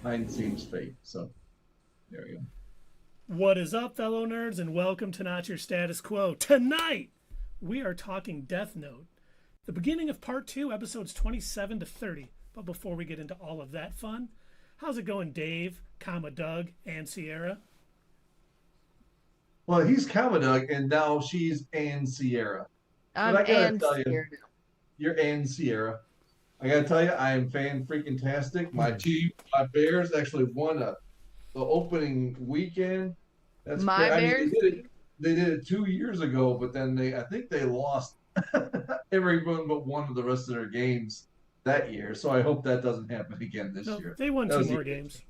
Mine seems fake. So there we go. What is up, fellow nerds, and welcome to Not Your Status Quo. Tonight, we are talking Death Note, the beginning of part 2, episodes 27 to 30. But before we get into all of that fun, how's it going, Dave, Doug, and Sierra? Well, he's Commodug, and now she's Ann Sierra. But I'm I gotta and tell you, scared. you're Ann Sierra. I gotta tell you, I am fan freaking tastic. My team, my Bears, actually won the opening weekend. That's My I mean, Bears? they did it 2 years ago, but then I think they lost everyone but one of the rest of their games that year. So I hope that doesn't happen again this No, year. they won That two was more the- games.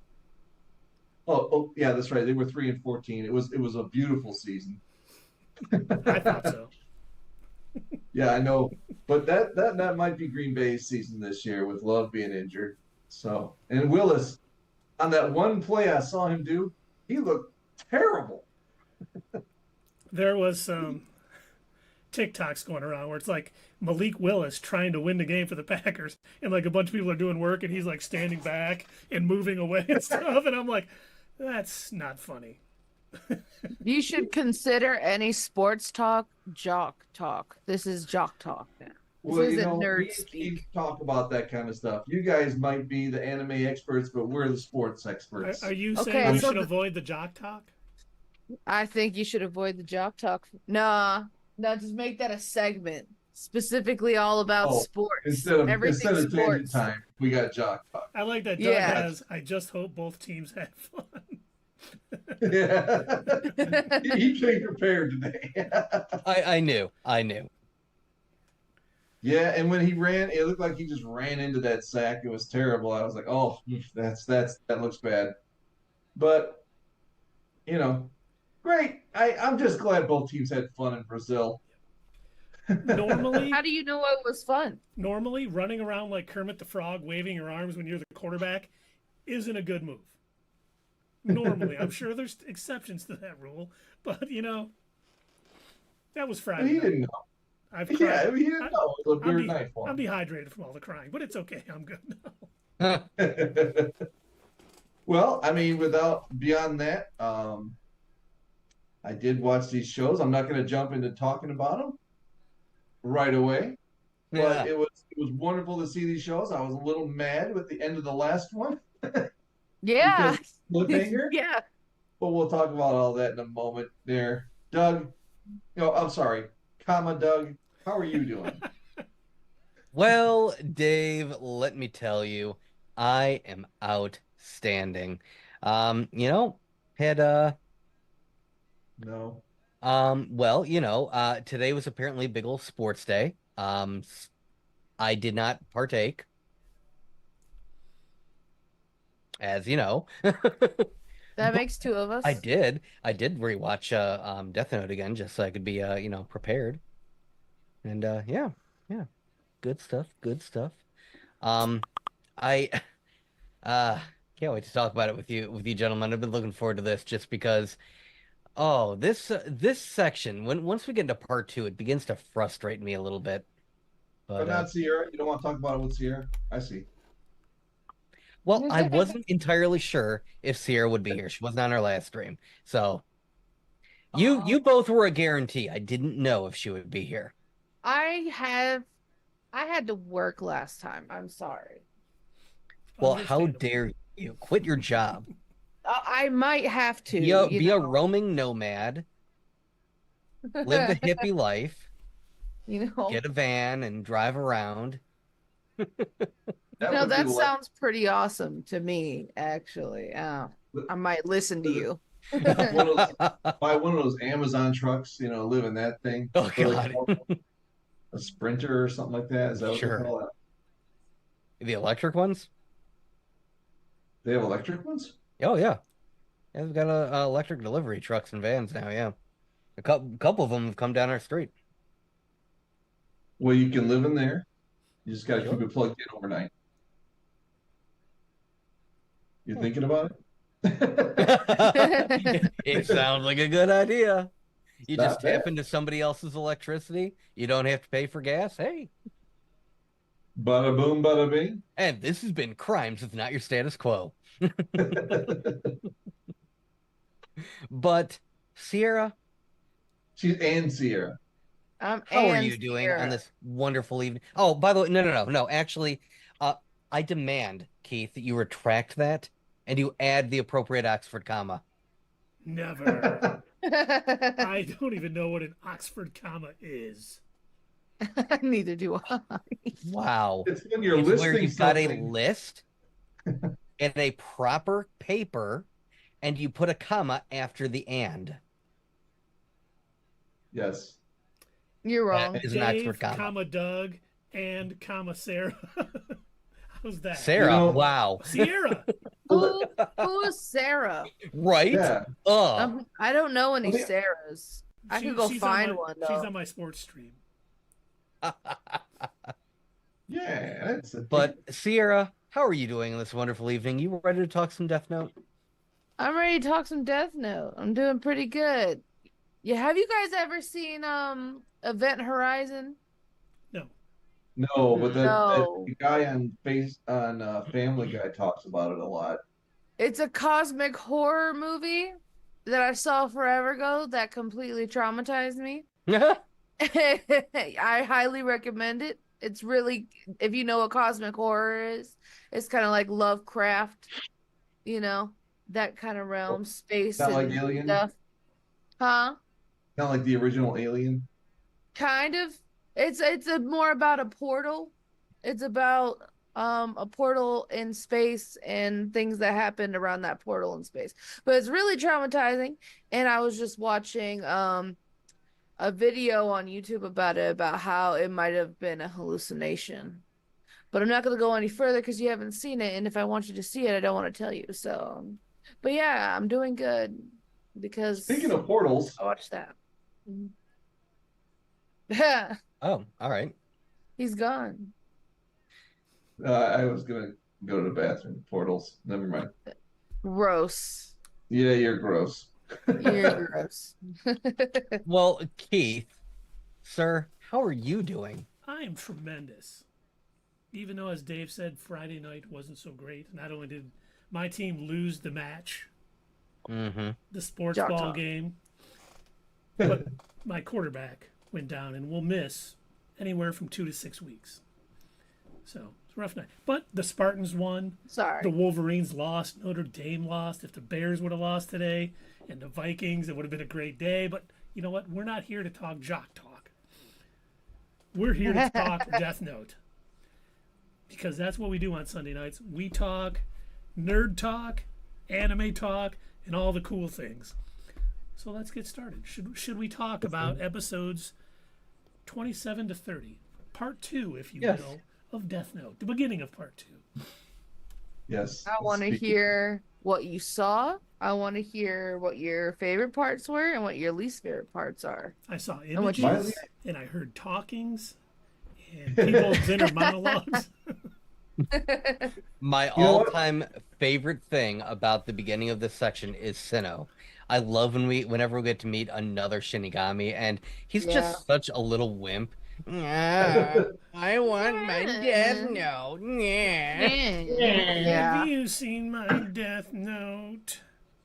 Oh, yeah, that's right. They were 3-14. It was a beautiful season. I thought so. Yeah, I know, but that might be Green Bay's season this year with Love being injured. So, and Willis, on that one play I saw him do, he looked terrible. There was some TikToks going around where it's like Malik Willis trying to win the game for the Packers, and like a bunch of people are doing work, and he's like standing back and moving away and stuff, and I'm like, that's not funny. You should consider any sports talk jock talk. This is jock talk now. This Well, isn't me nerd and speak. Keith talk about that kind of stuff. You guys might be the anime experts, but we're the sports experts. Are you Okay, saying we so should avoid the jock talk? I think you should avoid the jock talk. Nah, just make that a segment specifically all about Oh, sports. Instead of Everything tangent sports. time, we got jock talk. I like that Doug Yeah. has, I just hope both teams have fun. Yeah, he came prepared today. I knew. Yeah, and when he ran, it looked like he just ran into that sack. It was terrible. I was like, oh, that looks bad. But great. I'm just glad both teams had fun in Brazil. Normally, How do you know it was fun? normally running around like Kermit the Frog, waving your arms when you're the quarterback, isn't a good move. Normally, I'm sure there's exceptions to that rule, but that was But Friday he night. didn't know. I've Yeah, cried. I mean, he didn't know. It was a weird night for I'm him. dehydrated from all the crying, but it's okay. I'm good now. Well, I mean, beyond that, I did watch these shows. I'm not going to jump into talking about them right away, but Yeah. it was wonderful to see these shows. I was a little mad with the end of the last one Yeah. because cliffhanger, Yeah. but we'll talk about all that in a moment. There, Doug. I'm sorry, Doug. How are you doing? Well, Dave, let me tell you, I am outstanding. Had No. today was apparently a big old sports day. I did not partake, as you know. That makes two of us. I did rewatch Death Note again just so I could be prepared. And yeah. Good stuff. I can't wait to talk about it with you gentlemen. I've been looking forward to this just because this section, once we get into part 2, it begins to frustrate me a little bit. But not Sierra. You don't want to talk about it with Sierra? I see. Well, I wasn't entirely sure if Sierra would be here. She wasn't on our last stream. So you both were a guarantee. I didn't know if she would be here. I had to work last time. I'm sorry. Well, how Understandable. dare you quit your job? I might have to. Be a roaming nomad, live the hippie life, get a van and drive around. That sounds pretty awesome to me, actually. I might listen to you. buy one of those Amazon trucks, live in that thing. Oh, Or God. a Sprinter or something like that. Is that what Sure. they call it? The electric ones? They have electric ones? Oh, yeah. They've got electric delivery trucks and vans now, yeah. A couple of them have come down our street. Well, you can live in there. You just got to Sure. keep it plugged in overnight. You thinking about it? It sounds like a good idea. You Not just tap bad. into somebody else's electricity. You don't have to pay for gas. Hey, Bada boom, bada bing. And this has been Crimes with Not Your Status Quo. But Sierra, And Sierra. I'm how are and you doing Sierra. on this wonderful evening? Oh, by the way, no. Actually, I demand, Keith, that you retract that and you add the appropriate Oxford comma. Never. I don't even know what an Oxford comma is. Neither do I. Wow. It's when you're It's where listing you've got a something. list and a proper paper, and you put a comma after the and. Yes. You're wrong. That is an Dave, Oxford comma. comma Doug, and comma Sarah. How's that? Sarah, You know- wow. Sierra. Who is Sarah? Right? Yeah. I don't know any Well, yeah. Sarahs. I could go She's find on my, one though. She's on my sports stream. Yeah. That's a But Sierra, how are you doing this wonderful evening? You ready to talk some Death Note? I'm ready to talk some Death Note. I'm doing pretty good. Yeah, have you guys ever seen Event Horizon? No, but No. the guy on Family Guy talks about it a lot. It's a cosmic horror movie that I saw forever ago that completely traumatized me. I highly recommend it. It's really, if you know what cosmic horror is, it's kind of like Lovecraft, you know, that kind of realm, space Not like and Alien? stuff. Huh? Kind of like the original Alien. Kind of. It's more about a portal. It's about a portal in space and things that happened around that portal in space. But it's really traumatizing. And I was just watching a video on YouTube about it, about how it might have been a hallucination. But I'm not going to go any further because you haven't seen it. And if I want you to see it, I don't want to tell you. So, but yeah, I'm doing good because Speaking of portals, I watched that. Oh, all right. He's gone. I was gonna go to the bathroom. Portals. Never mind. Gross. Yeah, you're gross. You're gross. Well, Keith, sir, how are you doing? I am tremendous. Even though, as Dave said, Friday night wasn't so great. Not only did my team lose the match, Mm-hmm. the sports Jock ball talk. game, but my quarterback went down and will miss anywhere from 2 to 6 weeks. So it's a rough night. But the Spartans won. Sorry. The Wolverines lost. Notre Dame lost. If the Bears would have lost today, and the Vikings, it would have been a great day. But you know what? We're not here to talk jock talk. We're here to talk Death Note. Because that's what we do on Sunday nights. We talk nerd talk, anime talk, and all the cool things. So let's get started. Should we talk about episodes 27 to 30? Part 2, if you Yes. will, of Death Note. The beginning of part 2. Yes. I want to Speaking- hear what you saw. I want to hear what your favorite parts were and what your least favorite parts are. I saw what images, you- and I heard talkings, and people's inner monologues. My You know what? all-time favorite thing about the beginning of this section is Sinnoh. I love whenever we get to meet another Shinigami, and he's Yeah. just such a little wimp. Yeah, I want my Death Note. Yeah. Yeah. Have you seen my Death Note?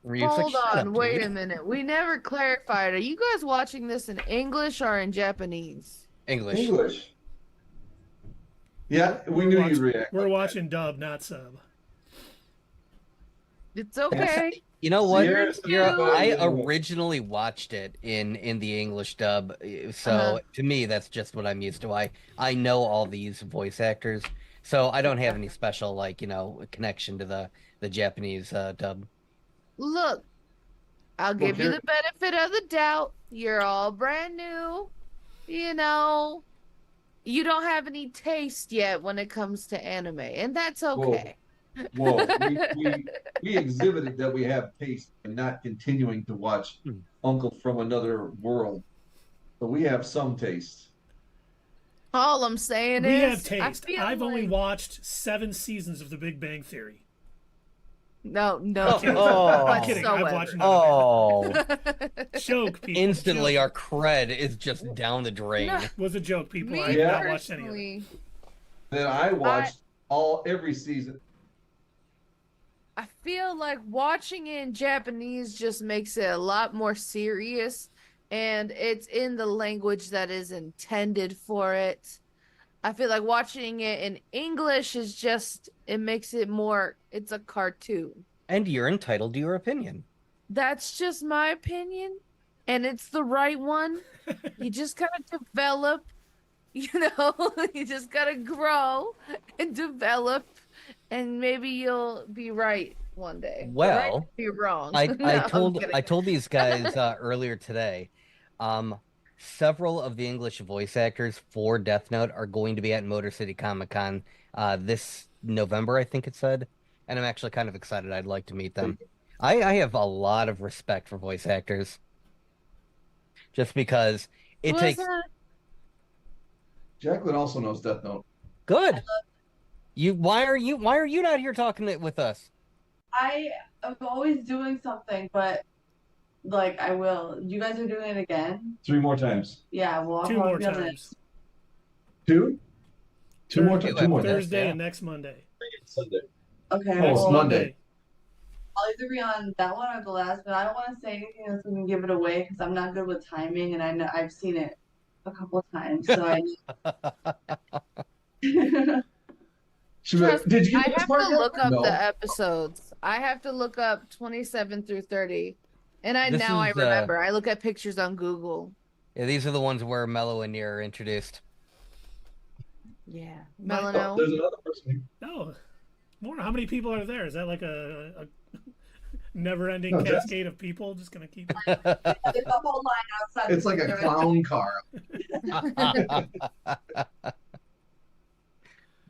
Ryuk's like, Hold "Shut on, up, wait dude." a minute. We never clarified. Are you guys watching this in English or in Japanese? English. English. Yeah, we knew you'd react. We're like watching dub, not sub. It's okay. You know what? Sierra- Sierra- I Yeah. originally watched it in the English dub, so Uh-huh. to me that's just what I'm used to. I know all these voice actors, so I don't have any special connection to the Japanese dub. Look, I'll give you here- the benefit of the doubt. You're all brand new. You know, you don't have any taste yet when it comes to anime, and that's okay. Whoa, we exhibited that we have taste and not continuing to watch Uncle from Another World. But we have some taste. All I'm saying We is, have taste. I feel I've only like- watched 7 seasons of The Big Bang Theory. No, Oh, kidding. I'm kidding. I've Whatsoever. watched none of Oh, it. Joke, people. instantly Joke. our cred is just down the drain. No. Was a joke, people. Me I have not watched any of it. personally, Then I watched every season. I feel like watching it in Japanese just makes it a lot more serious, and it's in the language that is intended for it. I feel like watching it in English is just, it makes it more, it's a cartoon. And you're entitled to your opinion. That's just my opinion, and it's the right one. You just gotta develop, you just gotta grow and develop, and maybe you'll be right one day. Well, right, you're wrong. I No, I told these guys earlier today, several of the English voice actors for Death Note are going to be at Motor City Comic Con this November, I think it said, and I'm actually kind of excited. I'd like to meet them. I have a lot of respect for voice actors, just because it takes. Jacqueline also knows Death Note. Good. Why are you not here talking with us? I am always doing something, but like I will. You guys are doing it again? 3 more times. Yeah, well, I'll 2 probably more be on the times. 2? 2 more times. 2 more times. Thursday yeah. and next Monday. Sunday. Okay, Oh, it's well, Monday. I'll either be on that one or the last, but I don't want to say anything that's going to give it away because I'm not good with timing, and I know I've seen it a couple times, so I. Trust Did you I get this have part to yet? look up No. the episodes. I have to look up 27 through 30. And I This I is, remember. I look at pictures on Google. Yeah, these are the ones where Mello and Nier are introduced. Yeah. Oh, Melano. there's another person. No, more. How many people are there? Is that like a never-ending No, that's- cascade of people just gonna keep? There's a whole line outside. It's like a clown car.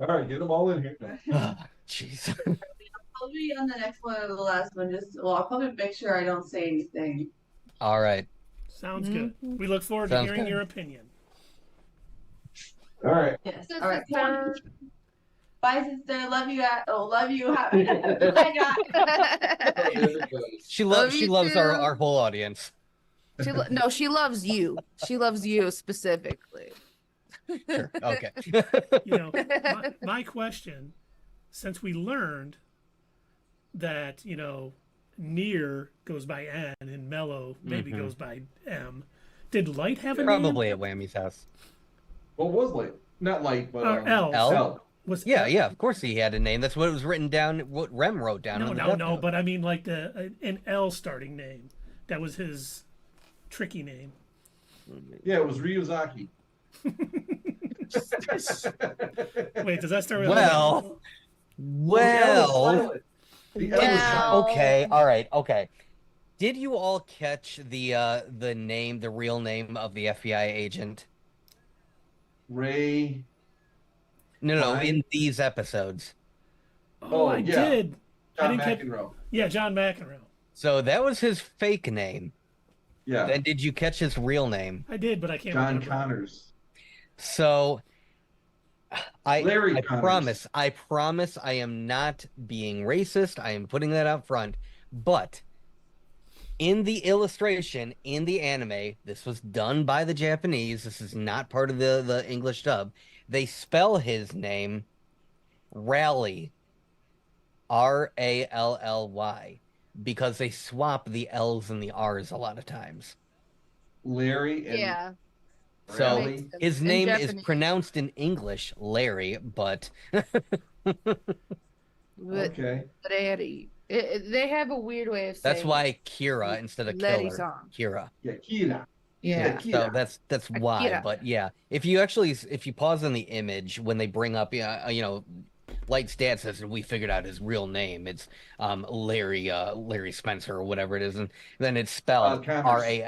All right, get them all in here. Jeez. I'll be on the next one or the last one. I'll probably make sure I don't say anything. All right. Sounds good. We look forward to Sounds hearing good. your opinion. All right. Yes. Sister. All right. Bye, sister. Love you. Love you. Bye, guys. She Love you loves too. our whole audience. No, she loves you. She loves you specifically. Sure. Okay. My question, since we learned that Nier goes by N and Mello maybe goes by M, did Light have a Probably name? at Whammy's house. What was Light? Not Light, but L. L. Was Yeah, L- yeah. Of course he had a name. That's what was written down. What Rem wrote down. on the Death No. Note. But I mean, like an L starting name. That was his tricky name. Yeah, it was Ryuzaki. Wait, does that start with Well, well. The L is Yeah. silent. Okay. All right. Okay. Did you all catch the real name of the FBI agent? Ray. No, Fine. in these episodes. Oh, I yeah. did. I John didn't catch. McEnroe. Yeah, John McEnroe. So that was his fake name. Yeah. Then did you catch his real name? I did, but I can't John remember. Connors. So Larry I Connors. promise I am not being racist. I am putting that out front. But in the illustration, in the anime, this was done by the Japanese. This is not part of the English dub. They spell his name Rally. Rally. Because they swap the L's and the R's a lot of times. Larry and Yeah. So Rally. his In name is Japanese. pronounced in English, Larry, but But Okay. they have a weird way of saying that's why Kira instead of Letty Killer. song. Kira. Yeah, Kira. Yeah. So that's why. Akira. But yeah, if you pause on the image when they bring up, Light's dad says we figured out his real name. It's Larry Spencer or whatever it is, and then it's spelled Connors. Rally,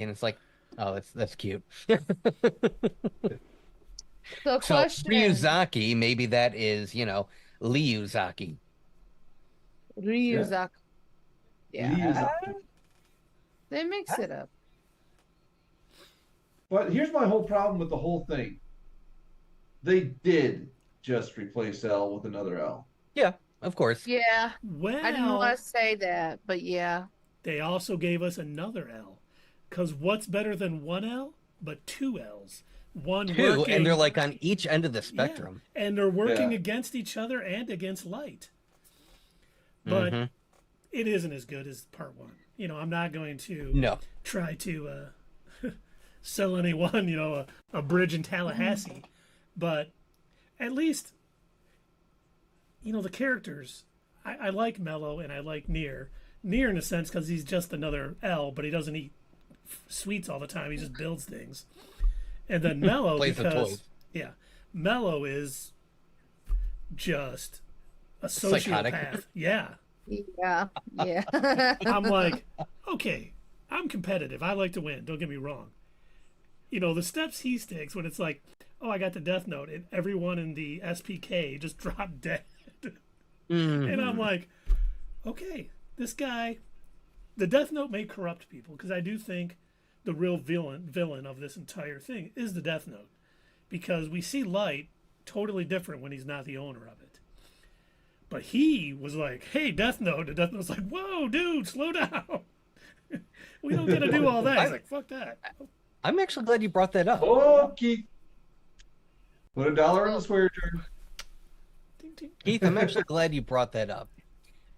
and it's like, oh, that's cute. So So question. Ryuzaki, maybe that is Ryuzaki. Ryuzaki. Yeah. Ryuzaki. They mix it up. But here's my whole problem with the whole thing. They did just replace L with another L. Yeah, of course. Yeah. Well, I didn't want to say that, but yeah. they also gave us another L. Because what's better than one L but two L's? one Two, working, and they're like on each end of the spectrum. yeah, and they're working against each other and against Light. But it isn't as good as part 1. You know, I'm not going to try to sell anyone, you know, a bridge in Tallahassee, but at least, you know, the characters. I like Mello and I like Nier. Nier in a sense because he's just another L, but he doesn't eat sweets all the time. He just builds things. And then Mello because Mello is just a sociopath. Psychotic. Yeah. Yeah. I'm like, okay, I'm competitive. I like to win. Don't get me wrong. You know, the steps he takes when it's like, oh, I got the Death Note, and everyone in the SPK just dropped dead. And I'm like, okay, this guy, the Death Note may corrupt people, because I do think the real villain of this entire thing is the Death Note. Because we see Light totally different when he's not the owner of it. But he was like, hey, Death Note. And Death Note's like, whoa, dude, slow down. We don't get to do all that. He's like, fuck that. I'm actually glad you brought that up. Oh, Keith. Put $1 on the swear jar. Keith, I'm actually glad you brought that up.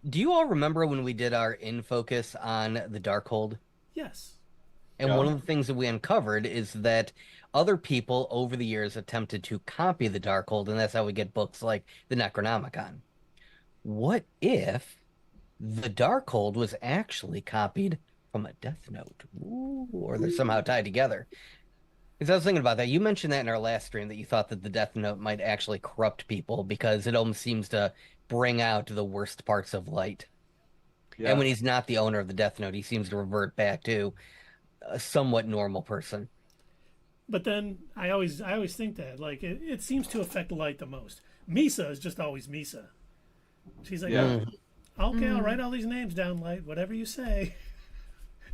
Do you all remember when we did our in focus on the Darkhold? Yes. And one of the things that we uncovered is that other people over the years attempted to copy the Darkhold, and that's how we get books like the Necronomicon. What if the Darkhold was actually copied from a Death Note? Ooh, or they're somehow tied together. Because I was thinking about that. You mentioned that in our last stream, that you thought that the Death Note might actually corrupt people because it almost seems to bring out the worst parts of Light. Yeah. And when he's not the owner of the Death Note, he seems to revert back to a somewhat normal person. But then I always think that, like, it seems to affect Light the most. Misa is just always Misa. She's like, okay, I'll write all these names down, Light, whatever you say.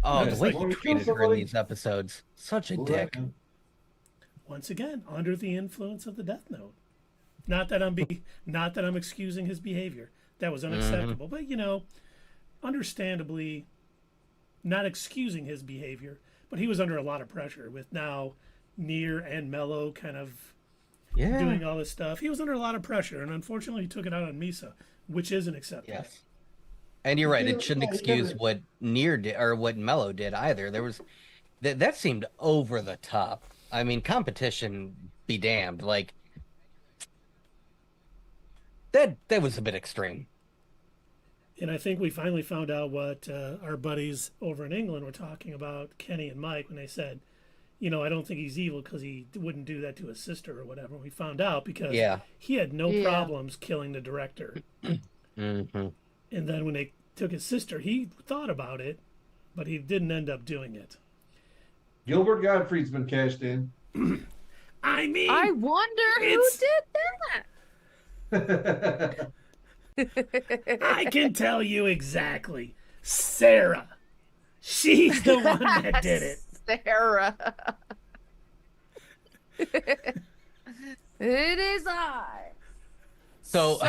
Oh, the way he treated her in these episodes. Such a dick. Once again, under the influence of the Death Note. Not that I'm excusing his behavior. That was unacceptable. But, you know, understandably not excusing his behavior, but he was under a lot of pressure with now Nier and Mello kind of doing all this stuff. He was under a lot of pressure, and unfortunately he took it out on Misa, which isn't acceptable. Yes. And you're right, it shouldn't excuse what Nier did or what Mello did either. There was that seemed over the top. I mean, competition be damned. Like that was a bit extreme. And I think we finally found out what our buddies over in England were talking about, Kenny and Mike, when they said, you know, I don't think he's evil because he wouldn't do that to his sister or whatever. We found out because he had no problems killing the director. And then when they took his sister, he thought about it, but he didn't end up doing it. Gilbert Gottfried's been cashed in. I mean, I wonder who did that. I can tell you exactly. Sarah. She's the one that did it. Sarah. It is I. So,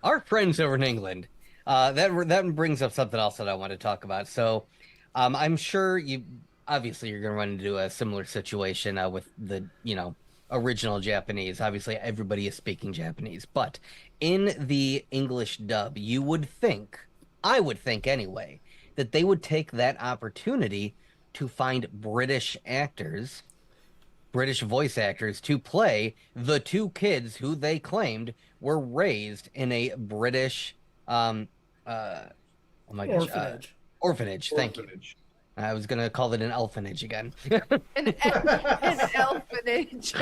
our friends over in England, that brings up something else that I want to talk about. So, I'm sure you're going to run into a similar situation with the, original Japanese. Obviously, everybody is speaking Japanese, but in the English dub, I would think anyway, that they would take that opportunity to find British voice actors to play the two kids who they claimed were raised in a British orphanage. Thank you. I was going to call it an elfanage again. An elfanage.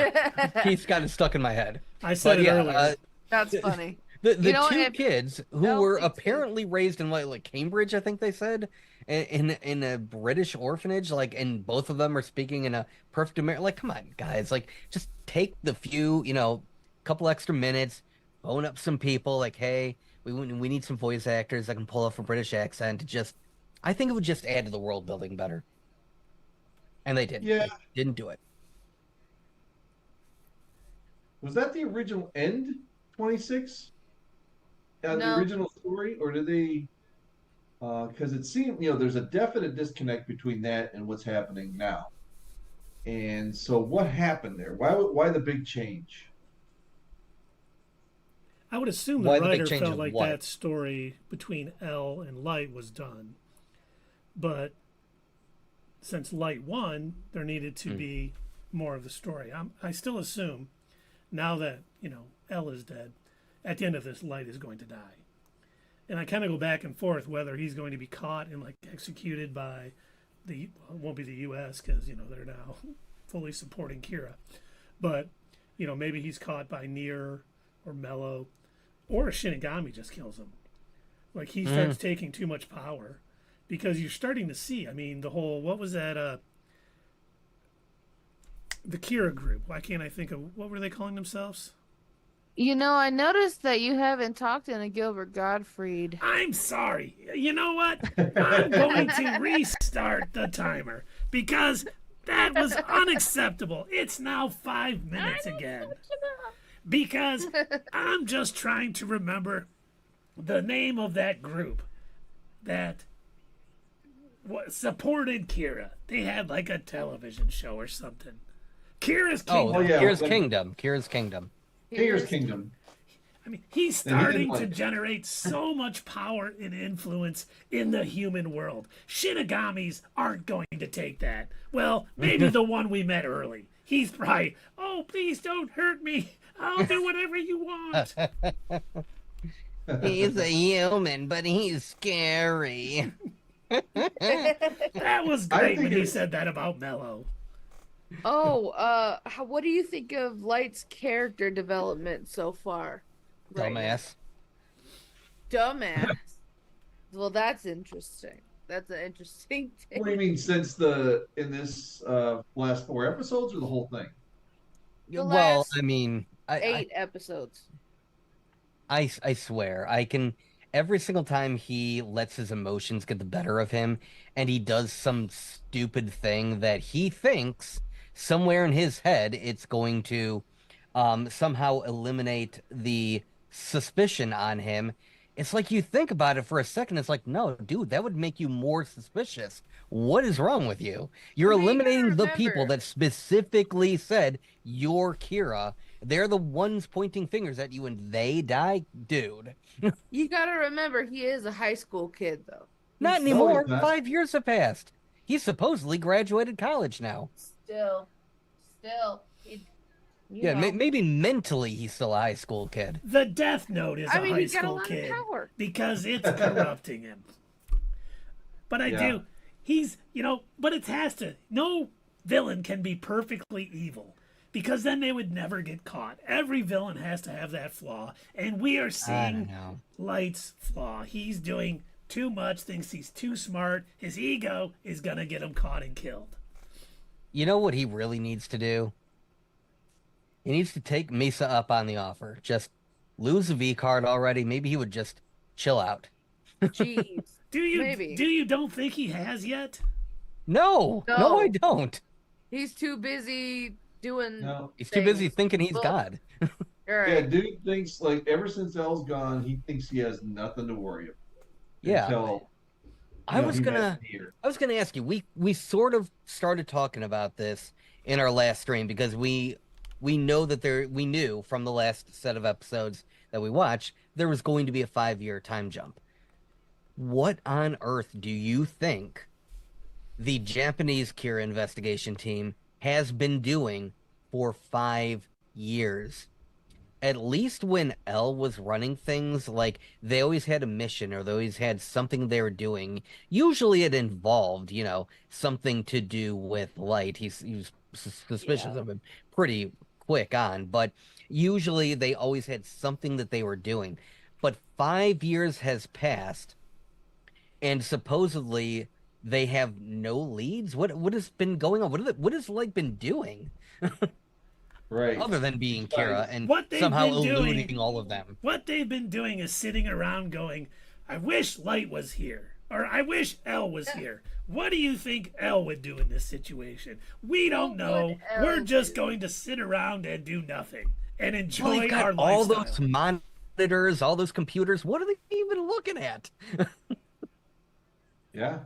Keith's got it stuck in my head. I said it earlier. That's funny. The two kids who were apparently raised in like Cambridge, I think they said, in a British orphanage, and both of them are speaking in a perfect American. Like, come on, guys, just take the few, couple extra minutes, phone up some people, hey, we need some voice actors that can pull off a British accent. I think it would just add to the world building better. And they didn't. Yeah. They didn't do it. Was that the original End 26? No. The original story? Or did they... Because it seemed, there's a definite disconnect between that and what's happening now. And so what happened there? Why the big change? I would assume the Why the big writer change felt of like what? that story between L and Light was done. But since Light won, there needed to be more of the story. I still assume now that, L is dead, at the end of this, Light is going to die. And I kind of go back and forth whether he's going to be caught and executed by it won't be the U.S. because they're now fully supporting Kira, but maybe he's caught by Nier or Mello, or a Shinigami just kills him. Like he starts taking too much power, because you're starting to see. I mean, the whole what was that? The Kira group. Why can't I think of what were they calling themselves? I noticed that you haven't talked in a Gilbert Gottfried. I'm sorry. You know what? I'm going to restart the timer because that was unacceptable. It's now 5 minutes again. Because I'm just trying to remember the name of that group that supported Kira. They had like a television show or something. Kira's Kingdom. Oh, yeah. Kira's Kingdom. Kira's Kingdom. Kira's Kingdom. I mean, he's starting to generate so much power and influence in the human world. Shinigamis aren't going to take that. Well, maybe the one we met early. He's probably, oh, please don't hurt me. I'll do whatever you want. He's a human, but he's scary. That was great when he said that about Mello. Oh, what do you think of Light's character development so far? Dumbass. Dumbass. Well, that's interesting. That's an interesting thing. What do you mean since in this last 4 episodes or the whole thing? The Well, last I mean, 8 episodes. I swear, I can. Every single time he lets his emotions get the better of him, and he does some stupid thing that he thinks somewhere in his head it's going to somehow eliminate the suspicion on him. It's like you think about it for a second. It's like, no, dude, that would make you more suspicious. What is wrong with you? You're eliminating the people that specifically said you're Kira. They're the ones pointing fingers at you and they die, dude. You gotta remember, he is a high school kid, though. Not anymore. not. 5 years have passed. He supposedly graduated college now. Still, Yeah, maybe mentally he's still a high school kid. The Death Note is a high he's got a school lot of kid power. because it's corrupting him. But he's, but it has to. No villain can be perfectly evil because then they would never get caught. Every villain has to have that flaw. And we are seeing Light's flaw. He's doing too much, thinks he's too smart. His ego is going to get him caught and killed. You know what he really needs to do? He needs to take Misa up on the offer. Just lose the V card already. Maybe he would just chill out. Jeez. Do you Maybe. don't think he has yet? No, I don't. He's too busy doing. No. He's too busy thinking he's God. All right. Yeah, dude thinks ever since L's gone, he thinks he has nothing to worry about. Yeah. Until, I was gonna ask you. We sort of started talking about this in our last stream because we know that we knew from the last set of episodes that we watched there was going to be a 5-year time jump. What on earth do you think the Japanese Kira investigation team has been doing for 5 years? At least when L was running things, like they always had a mission or they always had something they were doing. Usually it involved, something to do with Light. He was suspicious of him pretty quick on, but usually they always had something that they were doing. But 5 years has passed and supposedly they have no leads. What has been going on? What has Light been doing? Right. Other than being Kira and What they've somehow been doing- eluding all of them. What they've been doing is sitting around going, I wish Light was here. Or I wish L was here. What do you think L would do in this situation? We don't What know. would L We're just do? going to sit around and do nothing and Well, enjoy they've our got all lifestyle. those monitors, all those computers. What are they even looking at? Yeah.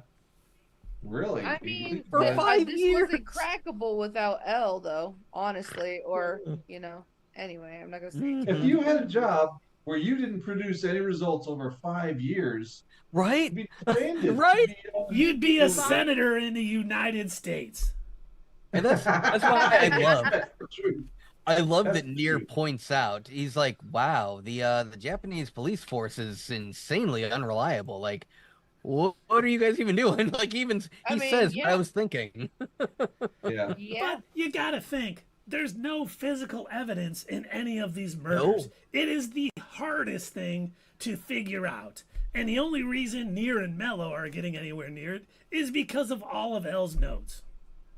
Really? I mean, For this 5 years. wasn't crackable without L, though, honestly. Or, anyway, I'm not going to say. If you had a job where you didn't produce any results over 5 years, Right? you'd be disbanded. Right? You'd be a senator in the United States. And that's why I love That's that Nier true. points out. He's like, "Wow, the Japanese police force is insanely unreliable. Like, what are you guys even doing?" Like, even I he mean, says, yeah. "What I was thinking." Yeah. Yeah. But you gotta think, there's no physical evidence in any of these murders. No. It is the hardest thing to figure out. And the only reason Nier and Mello are getting anywhere near it is because of all of L's notes.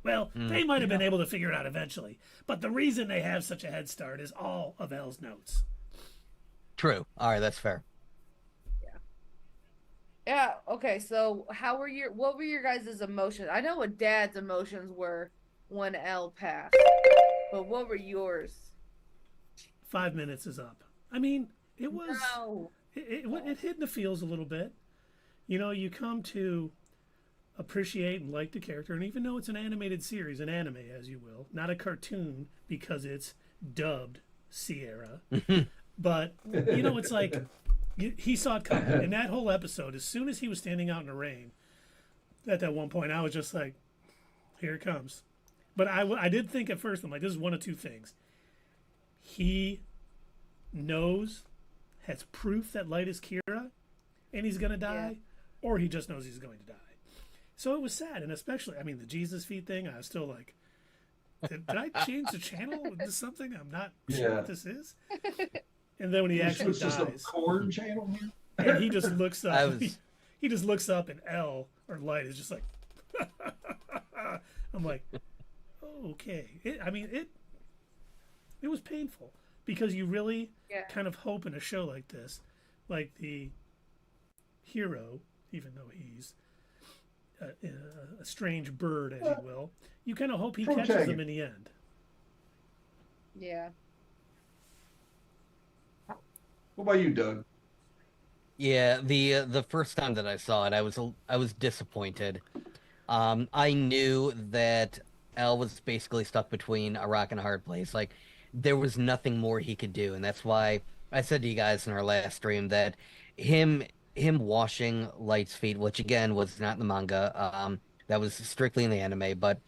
Well, they might have been able to figure it out eventually, but the reason they have such a head start is all of L's notes. True. All right, that's fair. Yeah. Okay. So, what were your guys' emotions? I know what Dad's emotions were when L passed, but what were yours? 5 minutes is up. I mean, it was No. it hit in the feels a little bit. You come to appreciate and like the character, and even though it's an animated series, an anime, as you will, not a cartoon because it's dubbed Sierra, but it's like he saw it coming. In that whole episode, as soon as he was standing out in the rain, at that one point, I was just like, "Here it comes." But I did think at first, I'm like, "This is one of two things." He knows, has proof that Light is Kira, and he's gonna die, or he just knows he's going to die. So it was sad, and especially, I mean, the Jesus feet thing, I was still like, did I change the channel into something? I'm not sure what this is. And then when he actually It's just a dies, corn channel here. and he just looks up, he just looks up, and L, or Light, is just like, I'm like, oh, okay. It was painful, because you really kind of hope in a show like this, like the hero, even though he's a strange bird, as you will, you kind of hope he catches them in the end. Yeah. What about you, Doug? Yeah, the first time that I saw it, I was disappointed. I knew that L was basically stuck between a rock and a hard place. Like, there was nothing more he could do, and that's why I said to you guys in our last stream that him washing Light's feet, which again was not in the manga, that was strictly in the anime, but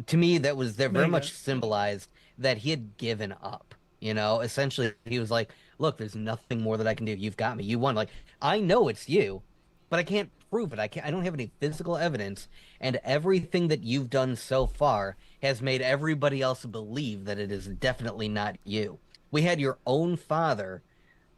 to me that very much symbolized that he had given up. Essentially he was like, "Look, there's nothing more that I can do. You've got me. You won. Like, I know it's you, but I can't prove it. I don't have any physical evidence, and everything that you've done so far has made everybody else believe that it is definitely not you. We had your own father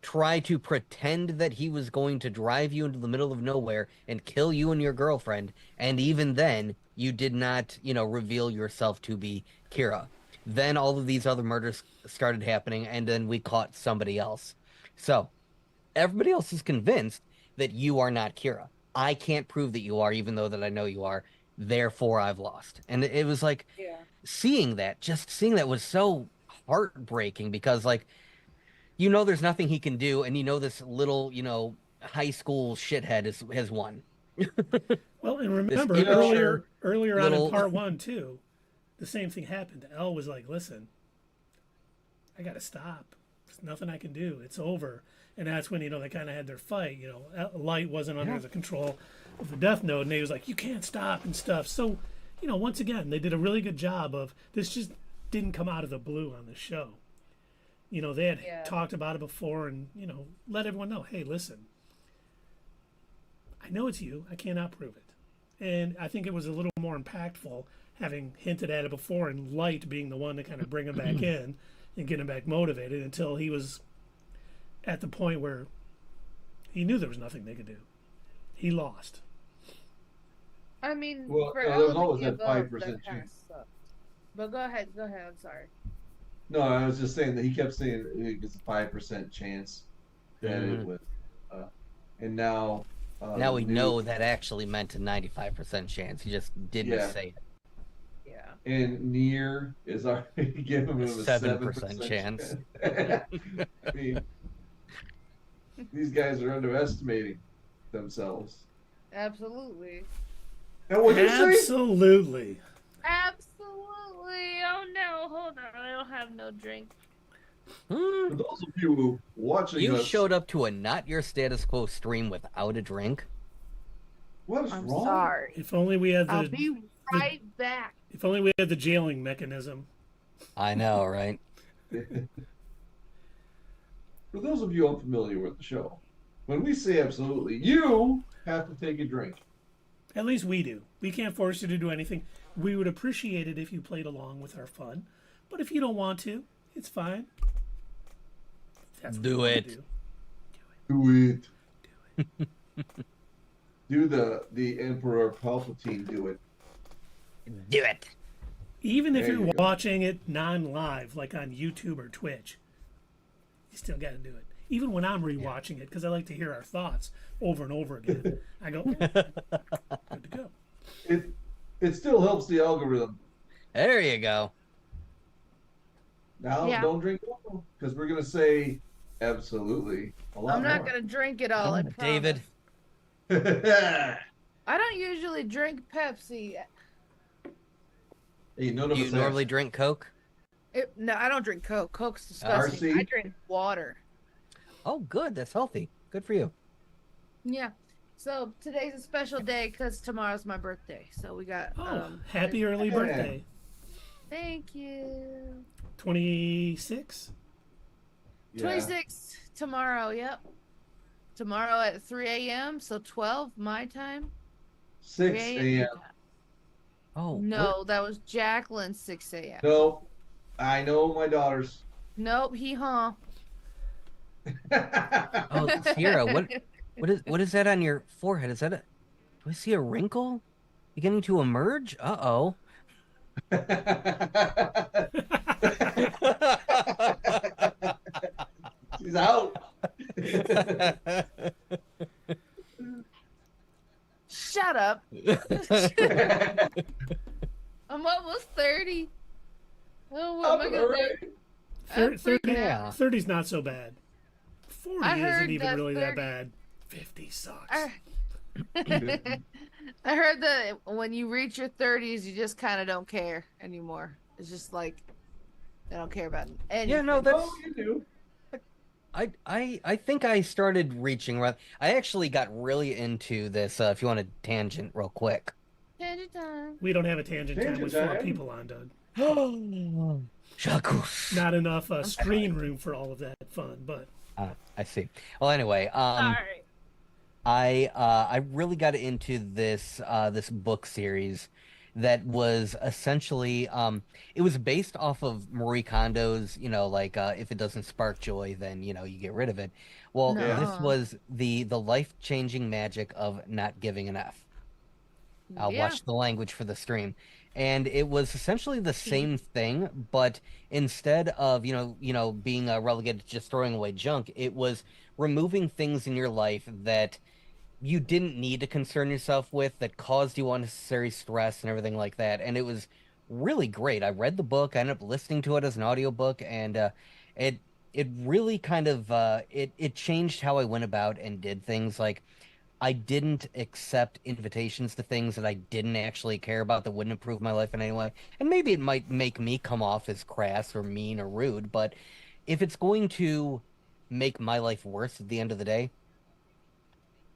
try to pretend that he was going to drive you into the middle of nowhere and kill you and your girlfriend, and even then you did not, reveal yourself to be Kira. Then all of these other murders started happening, and then we caught somebody else. So everybody else is convinced that you are not Kira. I can't prove that you are, even though that I know you are. Therefore, I've lost." And it was like, seeing that was so heartbreaking, because, like, there's nothing he can do, and this little, high school shithead has won. Well, and remember, earlier on in part 1 too, the same thing happened. Elle was like, "Listen, I gotta stop. There's nothing I can do. It's over." And that's when, they kind of had their fight. Light wasn't under the control of the Death Note, and they was like, "You can't stop," and stuff. So, once again, they did a really good job of this. Just didn't come out of the blue on the show. They had talked about it before, and let everyone know, "Hey, listen, I know it's you. I cannot prove it." And I think it was a little more impactful having hinted at it before, and Light being the one to kind of bring him back in and get him back motivated until he was at the point where he knew there was nothing they could do. He lost. I mean, Well, for there was Elle always to that give up, 5% that kinda chance. sucked. But go ahead. I'm sorry. No, I was just saying that he kept saying it's a 5% chance that it was, and now. Now we know that actually meant a 95% chance. He just didn't say it. Yeah. And Nier is already giving him a 7% chance. I mean, these guys are underestimating themselves. Absolutely. And what you say? Absolutely. Absolutely. Oh no, hold on. I don't have no drink. For those of you watching You us, showed up to a Not Your Status Quo stream without a drink. what is I'm wrong? sorry. If only we had I'll the be right back. if only we had the jailing mechanism. I know, right? For those of you unfamiliar with the show, when we say absolutely, you have to take a drink. At least we do. We can't force you to do anything. We would appreciate it if you played along with our fun. But if you don't want to, it's fine. That's what Do you want it. to do. Do it. Do the Emperor Palpatine do it. Do it. Even if There you're you go. watching it non-live, like on YouTube or Twitch, you still got to do it. Even when I'm rewatching it, because I like to hear our thoughts over and over again, I go, good to go. It still helps the algorithm. There you go. Now, Yeah. don't drink all, because we're gonna say absolutely a lot I'm not more. gonna drink it all. I David. promise. I don't usually drink Pepsi. Hey, none of You us normally asked. drink Coke? No, I don't drink Coke. Coke's disgusting. RC? I drink water. Oh, good. That's healthy. Good for you. Yeah. So today's a special day because tomorrow's my birthday. So we got. Oh, happy early Yeah. birthday. Thank you. 26? Yeah. 26 tomorrow. Yep. Tomorrow at 3 a.m. So 12 my time. 6 3 a.m. Oh, No, that was Jacqueline's 6 a.m. No, I know my daughters. Nope. Hee haw. Oh, Sierra, what is that on your forehead? Is that a? Do I see a wrinkle beginning to emerge? Uh-oh. She's out. Shut up. I'm almost 30. Oh, what am I gonna do? I'm freaking out. 30's not so bad. 40 I heard isn't even that really that 30 bad. 50 sucks. I heard that when you reach your 30s, you just kind of don't care anymore. It's just like they don't care about anything. Yeah, no, that's. Oh, you do. I think I started reaching. I actually got really into this. If you want a tangent, real quick. Tangent time. We don't have a tangent time Tangent with 4 time. people on, Doug. Shakus. Not enough screen room for all of that fun, but I see. Well, anyway, Sorry. I really got into this this book series that was essentially it was based off of Marie Kondo's, like if it doesn't spark joy, then you get rid of it. Well, No. this was the life-changing magic of not giving an F. I'll Yeah. watch the language for the stream. And it was essentially the same thing, but instead of, being relegated to just throwing away junk, it was removing things in your life that you didn't need to concern yourself with, that caused you unnecessary stress and everything like that. And it was really great. I read the book, I ended up listening to it as an audiobook, and it really kind of it changed how I went about and did things. Like, I didn't accept invitations to things that I didn't actually care about, that wouldn't improve my life in any way. And maybe it might make me come off as crass or mean or rude, but if it's going to make my life worse at the end of the day,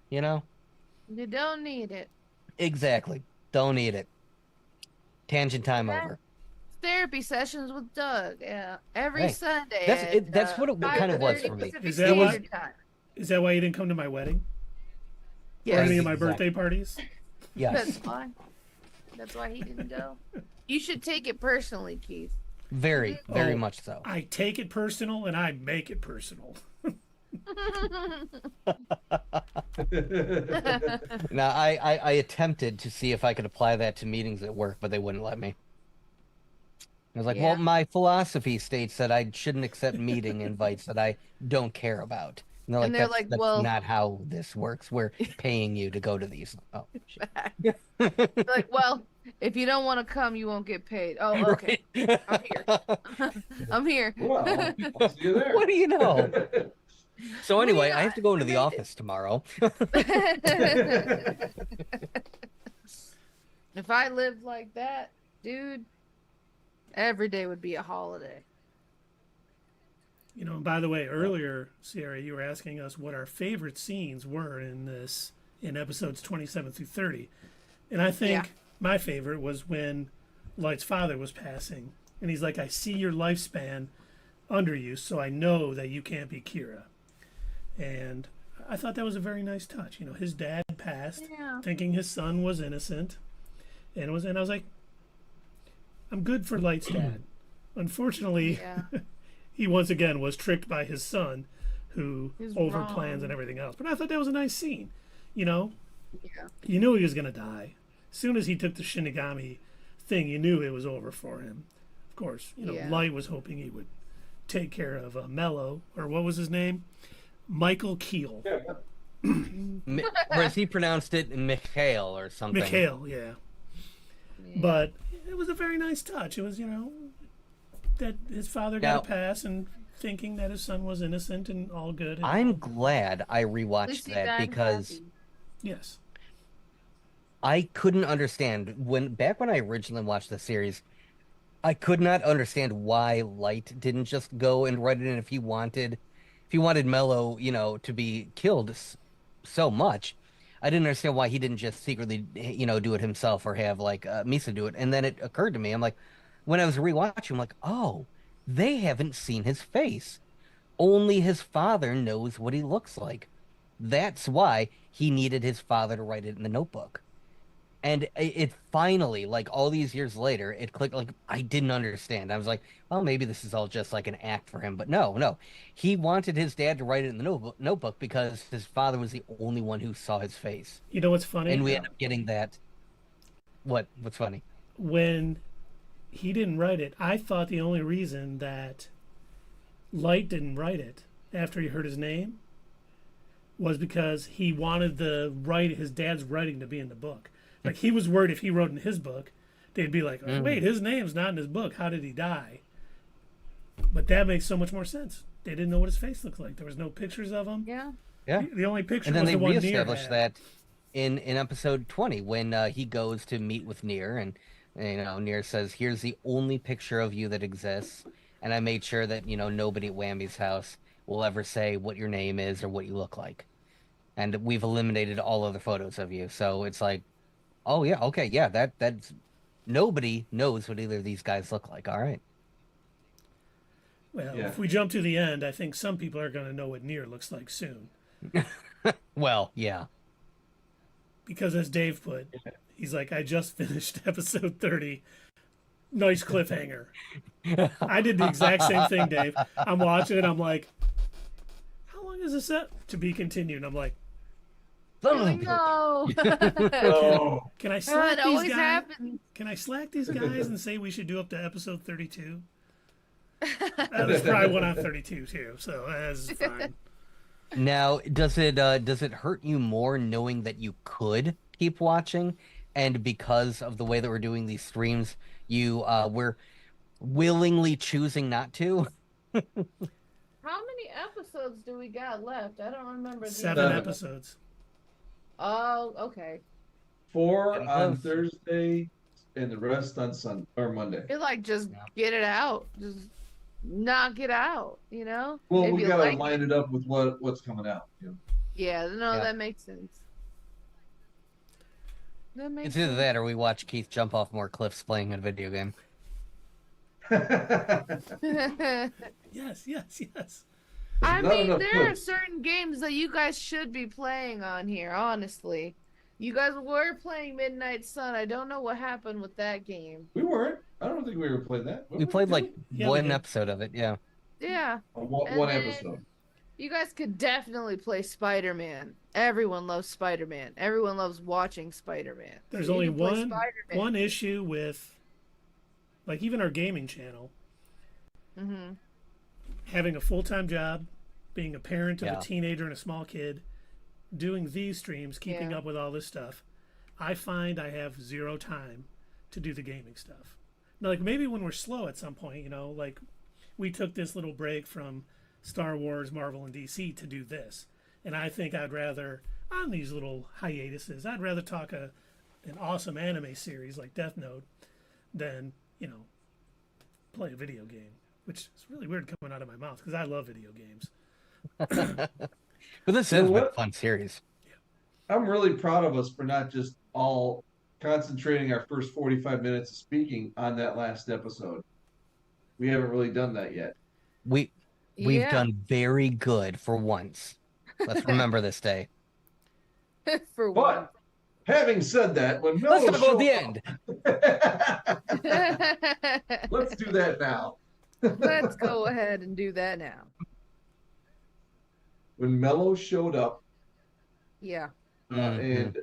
You don't need it. exactly. Don't need it. Tangent time Yeah. over. Therapy sessions with Doug. Yeah, every Hey, Sunday. that's what it kind of was 5:30 for me. Pacific Is that what- Standard Time. is that why you didn't come to my wedding? Or Yes, any of my Exactly. birthday parties? Yes. that's why. That's why he didn't go. You should take it personally, Keith. Very, very Oh. much so. I take it personal and I make it personal. Now, I attempted to see if I could apply that to meetings at work, but they wouldn't let me. I was like, Yeah. well, my philosophy states that I shouldn't accept meeting invites that I don't care about. And they're like, And they're that's, like, that's well- not how this works. We're paying you to go to these. Oh, shit. Like, well, if you don't want to come, you won't get paid. Oh, okay. I'm here. I'm here. Well, I'll see you there. What do you know? So What do you anyway, know? I have to go into the I made office tomorrow. If I lived like that, dude, every day would be a holiday. You know, and by the way, earlier, Sierra, you were asking us what our favorite scenes were in episodes 27 through 30. And I think my favorite was when Light's father was passing. And he's like, I see your lifespan under you, so I know that you can't be Kira. And I thought that was a very nice touch. You know, his dad passed thinking his son was innocent. And I was like, I'm good for Light's dad. Unfortunately, he once again was tricked by his son, who overplans and everything else. But I thought that was a nice scene. You know, you knew he was going to die. As soon as he took the Shinigami thing, you knew it was over for him. Of course, you know, Light was hoping he would take care of Mello, or what was his name? Michael Keel. Or as he pronounced it, Mikhail or something. Mikhail, yeah. But it was a very nice touch. It was, you know, that his father got a pass and thinking that his son was innocent and all good. And I'm glad I rewatched that because I couldn't understand back when I originally watched the series, I could not understand why Light didn't just go and write it in if he wanted Mello, you know, to be killed so much. I didn't understand why he didn't just secretly, you know, do it himself or have like Misa do it. And then it occurred to me, I'm like, when I was rewatching, I'm like, oh, they haven't seen his face. Only his father knows what he looks like. That's why he needed his father to write it in the notebook. And it finally, like all these years later, it clicked. Like I didn't understand. I was like, well, maybe this is all just like an act for him. But no. He wanted his dad to write it in the notebook because his father was the only one who saw his face. You know what's funny? And we ended up getting that. What's funny? When he didn't write it, I thought the only reason that Light didn't write it after he heard his name was because he wanted his dad's writing to be in the book. Like, he was worried if he wrote in his book, they'd be like, oh, wait, his name's not in his book. How did he die? But that makes so much more sense. They didn't know what his face looked like. There was no pictures of him. Yeah. The only picture was the one Nier. And then they reestablished that in episode 20 when he goes to meet with Nier. And, you know, Nier says, here's the only picture of you that exists. And I made sure that, you know, nobody at Whammy's house will ever say what your name is or what you look like. And we've eliminated all other photos of you. So it's like, oh yeah, okay, yeah, that's nobody knows what either of these guys look like. All right. Well, if we jump to the end, I think some people are going to know what Nier looks like soon. Well, yeah. Because as Dave put, he's like, I just finished episode 30. Nice cliffhanger. I did the exact same thing, Dave. I'm watching it. I'm like, how long is this up? To be continued. And I'm like, no. Can I slack these guys? Can I slack these guys and say we should do up to episode 32? There's probably one on 32 too, so that's fine. Now, does it hurt you more knowing that you could keep watching, and because of the way that we're doing these streams, you were willingly choosing not to? How many episodes do we got left? I don't remember. 7 episodes. Oh, okay. 4 on Thursday and the rest on Sunday or Monday. You're like, just get it out. Just knock it out, you know? Well, if we gotta line it up with what's coming out. You know? That makes sense. It's either that or we watch Keith jump off more cliffs playing a video game. Yes. I mean, there are certain games that you guys should be playing on here, honestly. You guys were playing Midnight Sun. I don't know what happened with that game. We weren't. I don't think we were playing that. We played like one episode of it, yeah. Yeah. One episode. You guys could definitely play Spider-Man. Everyone loves Spider-Man. Everyone loves watching Spider-Man. There's only one issue with, like, even our gaming channel. Mm-hmm. Having a full-time job, being a parent of a teenager and a small kid, doing these streams, keeping up with all this stuff, I find I have zero time to do the gaming stuff. Now, like, maybe when we're slow at some point, you know, like, we took this little break from Star Wars, Marvel, and DC to do this. And I think I'd rather, on these little hiatuses, I'd rather talk a an awesome anime series like Death Note than, play a video game, which is really weird coming out of my mouth because I love video games. But this has been a fun series. I'm really proud of us for not just all concentrating our first 45 minutes of speaking on that last episode. We haven't really done that yet. We've done very good for once. Let's remember this day. For one. But having said that, when Mello Let's talk about the end. Let's do that now. Let's go ahead and do that now. When Mello showed up, Yeah. and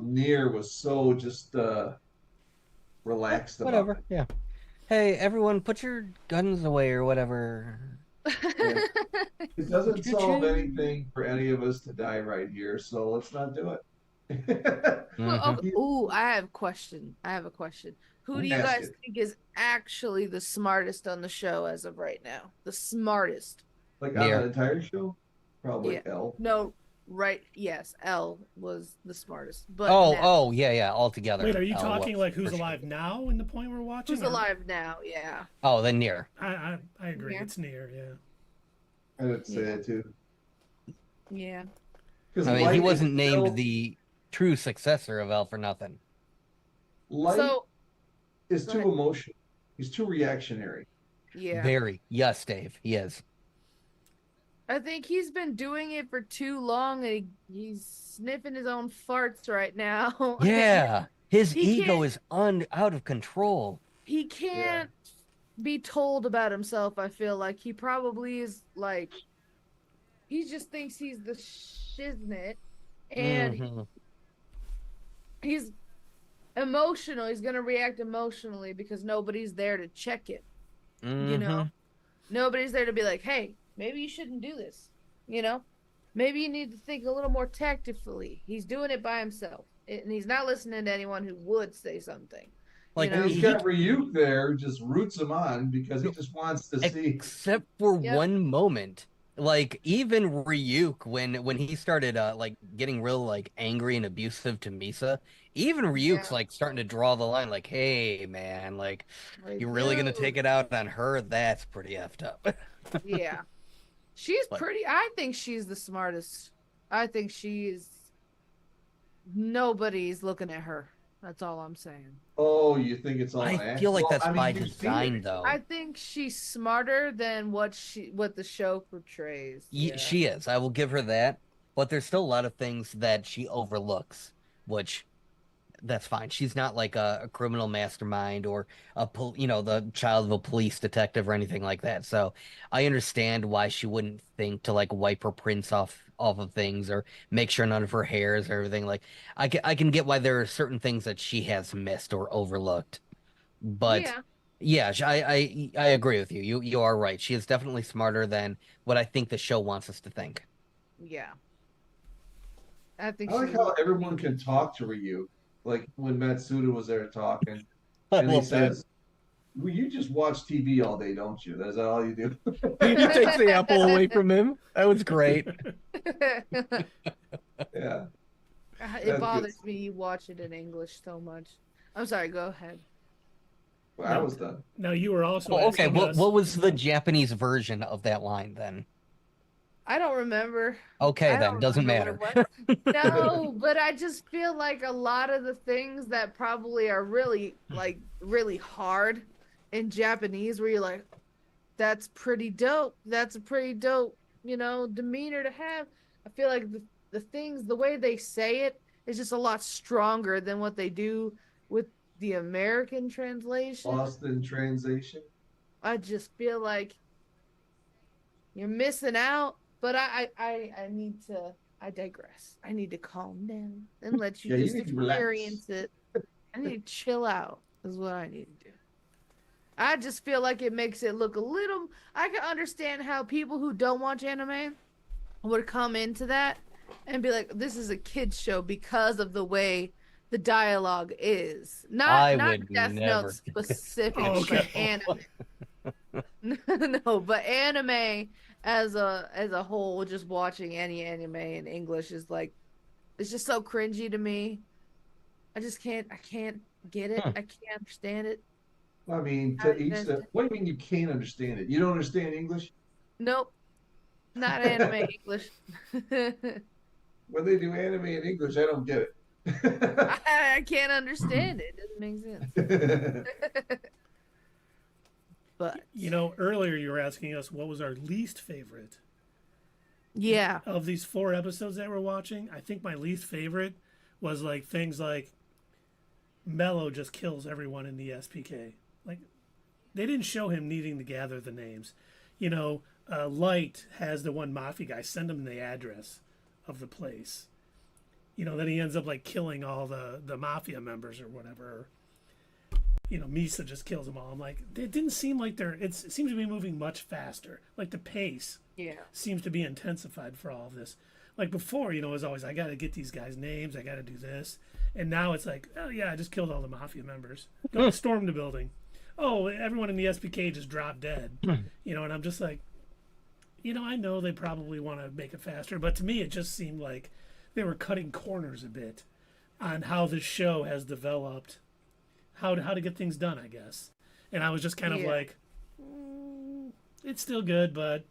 Nier was so just relaxed about Whatever. it. Yeah. Hey, everyone, put your guns away or whatever. It doesn't solve anything for any of us to die right here, so let's not do it. Ooh, I have a question. Who do you Ask guys it. think is actually the smartest on the show as of right now? The smartest. Like on Nier. the entire show? Probably Yeah. L. No, right. Yes, L was the smartest. But Yeah, all together. Wait, are you L talking was, like who's for sure. alive now in the point we're watching? who's or- alive now? Yeah. Oh, then Nier. I agree. Nier? It's Nier, yeah. I didn't say that too. Yeah. 'Cause I mean, he Light wasn't is named still- the true successor of L for nothing. Light So is go too ahead. emotional. He's too reactionary. yeah, Very. Yes, Dave. He is. I think he's been doing it for too long, and he's sniffing his own farts right now. Yeah. His He ego can't- is out of control. He can't be told about himself. I feel like he probably is like, he just thinks he's the shiznit, and Mhm. he's emotional. He's gonna react emotionally because nobody's there to check it. You know, Mhm. nobody's there to be like, hey, maybe you shouldn't do this. Maybe you need to think a little more tactfully. He's doing it by himself, and he's not listening to anyone who would say something. Like, And he's he- got Ryuk there who just roots him on because he just wants to see. except for Yep. one moment. Like, even Ryuk, when he started like getting real like angry and abusive to Misa, even Ryuk's Yeah. like starting to draw the line, like, hey man, like, Like, you're really gonna dude. take it out on her? That's pretty effed up. Yeah. She's Like- pretty. I think she's the smartest. I think she's. Nobody's looking at her. That's all I'm saying. Oh, you think it's all an I act? feel like Well, that's I mean, by you've seen design, it. though. I think she's smarter than what the show portrays. Yeah. She is. I will give her that. But there's still a lot of things that she overlooks, which that's fine. She's not like a criminal mastermind or the child of a police detective or anything like that. So I understand why she wouldn't think to like wipe her prints off of things or make sure none of her hairs or everything. Like I can get why there are certain things that she has missed or overlooked. But Yeah. I agree with you. You are right. She is definitely smarter than what I think the show wants us to think. Yeah. I think I like she's how everyone can talk to Ryuk. Like when Matsuda was there talking, I and he love that. says, "Well, you just watch TV all day, don't you? Is that all you do?" He takes the apple away from him. That was great. Yeah. It good. bothers me you watch it in English so much. I'm sorry, go ahead. Well, I was done. Now you were also Well, okay, asking us- what was the Japanese version of that line then? I don't remember. Okay, I then don't doesn't remember matter. what- No, but I just feel like a lot of the things that probably are really hard in Japanese, where you're like, that's pretty dope. That's a pretty dope, demeanor to have. I feel like the things, the way they say it is just a lot stronger than what they do with the American translation. Lost in translation. I just feel like you're missing out. But I digress. I need to calm down and let you Yeah, you just need to relax. experience it. I need to chill out is what I need to do. I just feel like it makes it look a little. I can understand how people who don't watch anime would come into that and be like, this is a kid's show because of the way the dialogue is. I Not would Death never. Note specific, Oh, okay. but anime. No, but anime as a whole, just watching any anime in English is like, it's just so cringy to me. I can't get it. I can't understand it. I mean, I to each just, what do you mean you can't understand it? You don't understand English? nope, not anime English. When they do anime in English, I don't get I can't understand it. It doesn't make sense. it. But You know, earlier you were asking us what was our least favorite yeah, of these 4 episodes that we're watching. I think my least favorite was like things like Mello just kills everyone in the SPK. Like they didn't show him needing to gather the names. You know, Light has the one mafia guy send him the address of the place. You know, then he ends up like killing all the mafia members or whatever. You know, Misa just kills them all. I'm like, it didn't seem like it seems to be moving much faster. Like the pace yeah, seems to be intensified for all of this. Like before, you know, it was always, I got to get these guys' names, I got to do this. And now it's like, oh yeah, I just killed all the mafia members. Go storm the building. Oh, everyone in the SPK just dropped dead. You know, and I'm just like, you know, I know they probably want to make it faster, but to me, it just seemed like they were cutting corners a bit on how the show has developed, how to get things done, I guess. And I was just kind of Yeah. like, it's still good, but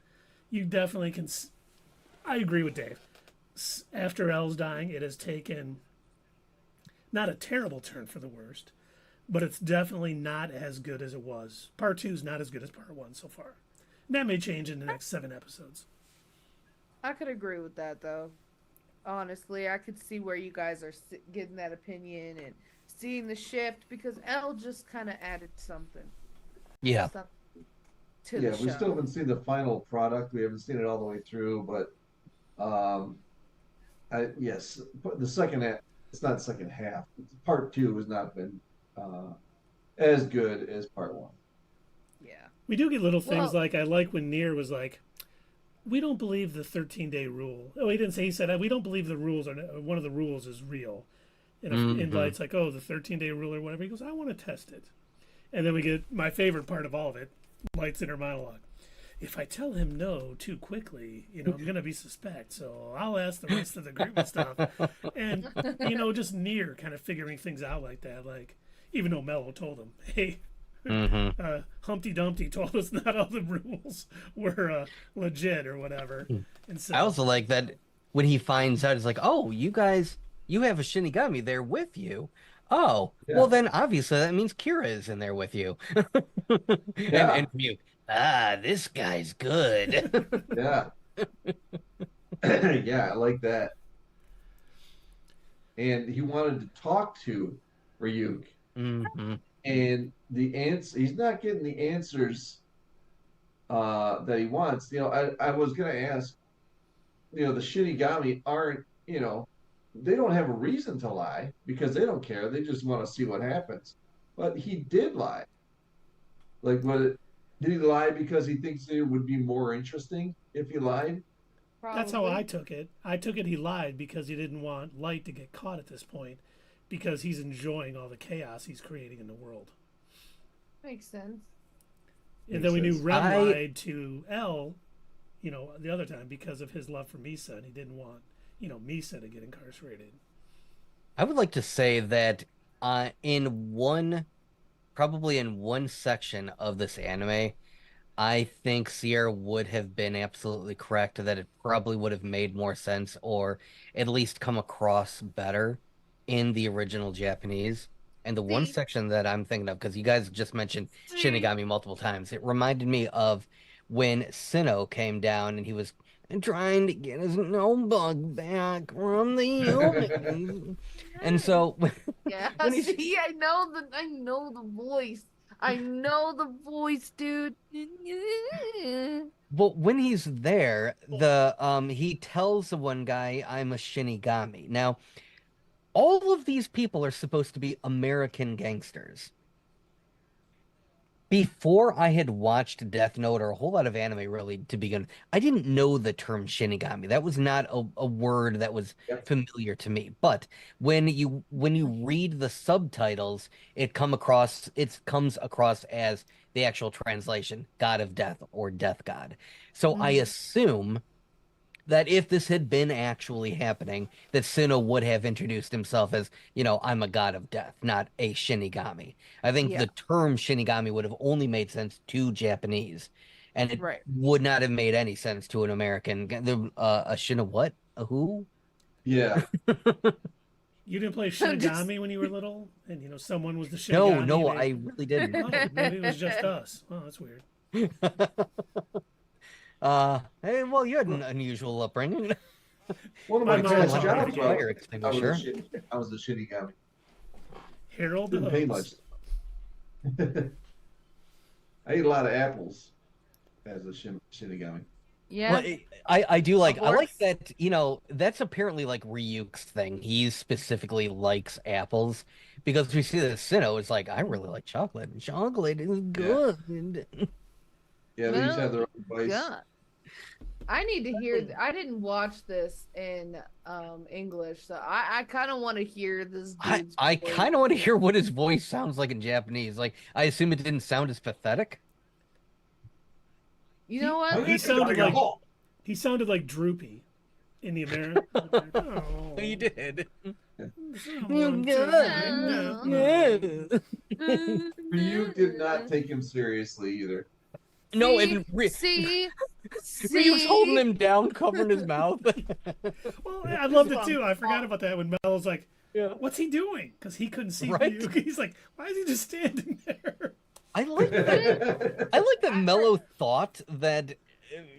you definitely can. I agree with Dave. After L's dying, it has taken not a terrible turn for the worst, but it's definitely not as good as it was. Part 2 is not as good as Part 1 so far. And that may change in the next 7 episodes. I could agree with that though. Honestly, I could see where you guys are getting that opinion and seeing the shift because L just kind of added something. Yeah. Something to Yeah, the we show. still haven't seen the final product. We haven't seen it all the way through, but yes, but the second half, it's not second half. Part 2 has not been as good as part 1. Yeah. We do get little things Well- like, I like when Nier was like, we don't believe the 13-day rule. Oh, he didn't say, he said, we don't believe the rules are, one of the rules is real. And Light's like, oh, the 13-day rule or whatever. He goes, I want to test it. And then we get my favorite part of all of it, Light's inner monologue. If I tell him no too quickly, you know, I'm going to be suspect. So I'll ask the rest of the group and stuff. And, you know, just Nier kind of figuring things out like that. Like, even though Mello told him, hey, Humpty Dumpty told us not all the rules were legit or whatever. And so I also like that when he finds out, it's like, oh, you guys, you have a Shinigami there with you. Oh, Yeah. well then obviously that means Kira is in there with you. Yeah. And you, this guy's good. Yeah. Yeah, I like that. And he wanted to talk to Ryuk. And he's not getting the answers that he wants. You know, I was gonna ask, you know, the Shinigami aren't, you know, they don't have a reason to lie because they don't care. They just want to see what happens. But he did lie. Like, did he lie because he thinks it would be more interesting if he lied? that's how Probably. I took it. I took it he lied because he didn't want Light to get caught at this point because he's enjoying all the chaos he's creating in the world. Makes sense. And then we knew sense. Ren I- lied to L, you know, the other time because of his love for Misa, and he didn't want, you know, Misa to get incarcerated. I would like to say that probably in one section of this anime, I think Sierra would have been absolutely correct that it probably would have made more sense or at least come across better in the original Japanese. And the one See? section that I'm thinking of, because you guys just mentioned See? Shinigami multiple times, it reminded me of when Sinnoh came down and he was trying to get his no-bug back from the humans. And so Yeah, when he's- see, I know the voice. I know the voice, dude. Well, when he's there, he tells the one guy, I'm a Shinigami. Now, all of these people are supposed to be American gangsters. Before I had watched Death Note or a whole lot of anime really to begin, I didn't know the term Shinigami. That was not a word that was Yep. familiar to me. But when you read the subtitles, it comes across as the actual translation, God of Death or Death God. So I assume that if this had been actually happening, that Sinnoh would have introduced himself as, I'm a god of death, not a Shinigami. I think Yeah. the term Shinigami would have only made sense to Japanese, and it Right. would not have made any sense to an American. A Shina what? A who? Yeah. You didn't play I'm just- Shinigami when you were little, and someone was the No, Shinigami. no, and I really didn't. Oh, maybe it was just us. Oh, that's weird. Hey, well, you had an unusual upbringing. One of My my mom past was jobs, a fire I extinguisher. I was a Shinigami. Harold the Didn't pay Hose. much. I ate a lot of apples as a Shinigami. Yeah. Well, I do like I like Horse. that, that's apparently like Ryuk's thing. He specifically likes apples because we see that Sinnoh is like, I really like chocolate. And chocolate is good. Yeah, they used to have their own vice. God. I need to hear. I didn't watch this in English, so I kind of want to hear this dude's I voice. kind of want to hear what his voice sounds like in Japanese. Like, I assume it didn't sound as pathetic. You know what? He sounded like Droopy in the American. Oh, You did. someone tell me no. You did not take him seriously either. No, See? and See, Ryuk's holding him down, covering his mouth. Well, I loved it too. I forgot about that when Mel was like, Yeah. "What's he doing?" Because he couldn't see Right? Ryuk. He's like, "Why is he just standing there?" I like that. I like that Mello thought that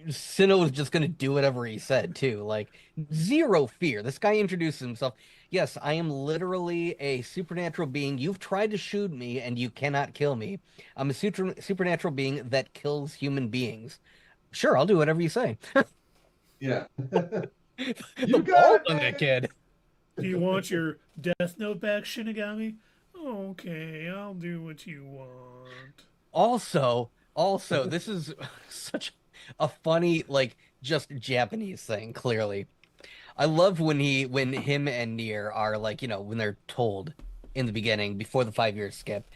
Sinnoh was just gonna do whatever he said too. Like, zero fear. This guy introduces himself. Yes, I am literally a supernatural being. You've tried to shoot me and you cannot kill me. I'm a supernatural being that kills human beings. Sure, I'll do whatever you say. Yeah. The You got balls it, on man. that kid. Do you want your Death Note back, Shinigami? Okay, I'll do what you want. Also, this is such a funny, like, just Japanese thing, clearly. I love when him and Nier are like, when they're told in the beginning, before the 5 year skip,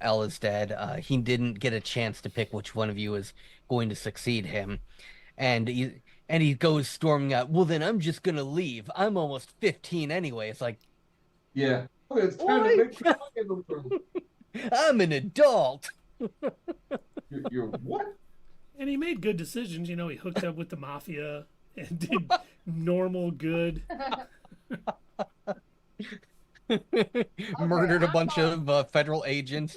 L is dead. He didn't get a chance to pick which one of you is going to succeed him. And he goes storming out, well, then I'm just gonna leave. I'm almost 15 anyway. It's like, Yeah. Oh, it's time to make fun of the world. I'm an adult. You're what? And he made good decisions. He hooked up with the mafia and did normal good. Murdered a bunch of federal agents,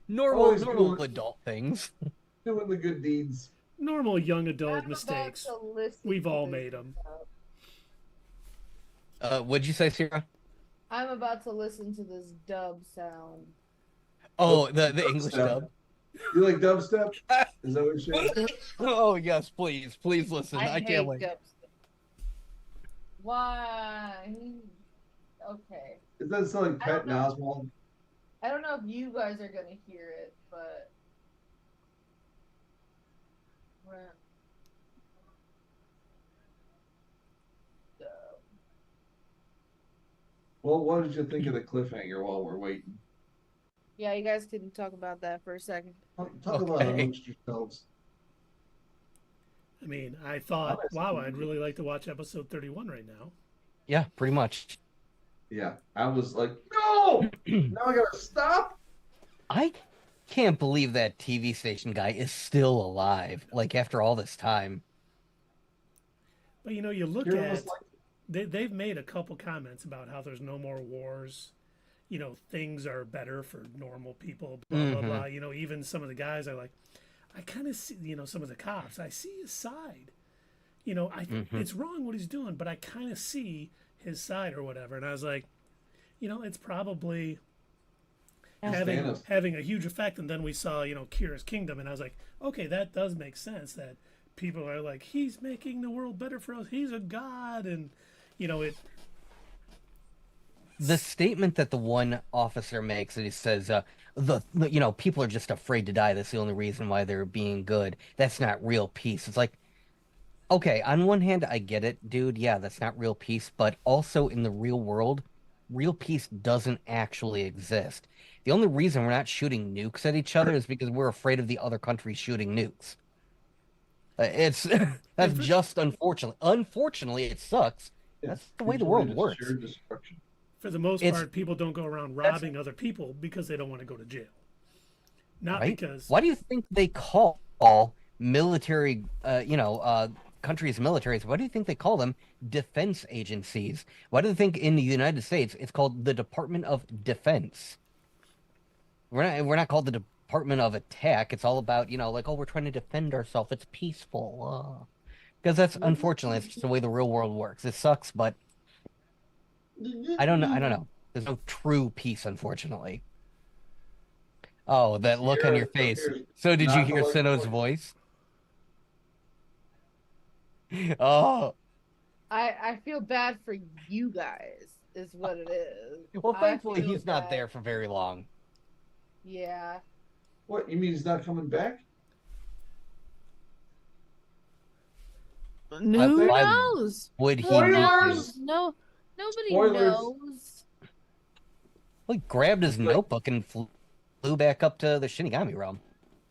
normal Always doing- adult things. Doing the good deeds. Normal young I'm adult about mistakes. to listen We've to all this made them. What'd you say, Sierra? I'm about to listen to this dub sound. Oh, the English Dubstep. dub. You like dubstep? Is that what you're saying? Oh yes, please listen. I hate can't wait. dubstep. Why? Okay. It doesn't sound like I Pat don't know. Oswald. I don't know if you guys are gonna hear it, but Well, what did you think of the cliffhanger while we're waiting? yeah, you guys can talk about that for a second. Talk about it Okay. amongst yourselves. I mean, I thought, wow, I'd really like to watch episode 31 right now. Yeah, pretty much. Yeah, I was like, no! Now I gotta stop? I can't believe that TV station guy is still alive, like after all this time. But you look You're at almost like, they've made a couple comments about how there's no more wars. Things are better for normal people. Blah blah blah. Even some of the guys are like, I kind of see. Some of the cops. I see his side. I think it's wrong what he's doing, but I kind of see his side or whatever. And I was like, it's probably Thanos. having a huge effect. And then we saw, Kira's Kingdom, and I was like, okay, that does make sense. That people are like, he's making the world better for us. He's a god, and it. The statement that the one officer makes, that he says, people are just afraid to die. That's the only reason why they're being good. That's not real peace. It's like, okay, on one hand, I get it, dude. Yeah, that's not real peace. But also in the real world, real peace doesn't actually exist. The only reason we're not shooting nukes at each other is because we're afraid of the other country shooting nukes. It's that's just unfortunately. Unfortunately, it sucks. That's the way the world works. Sheer destruction. For the most It's- part, people don't go around robbing other people because they don't want to go to jail. Not Right? because Why do you think they call military, countries' militaries? Why do you think they call them defense agencies? Why do you think in the United States it's called the Department of Defense? We're not called the Department of Attack. It's all about, like, oh, we're trying to defend ourselves. It's peaceful. Because that's unfortunately it's just the way the real world works. It sucks, but I don't know. There's no true peace, unfortunately. Oh, that look on your face. So did you hear Sinnoh's voice? Oh, I feel bad for you guys, is what it is. well, I thankfully feel he's not bad. there for very long. Yeah. What, you mean he's not coming back? Who Why knows? would he Who need knows? to? No, nobody Spoilers. knows. Well, he grabbed his notebook and flew back up to the Shinigami realm.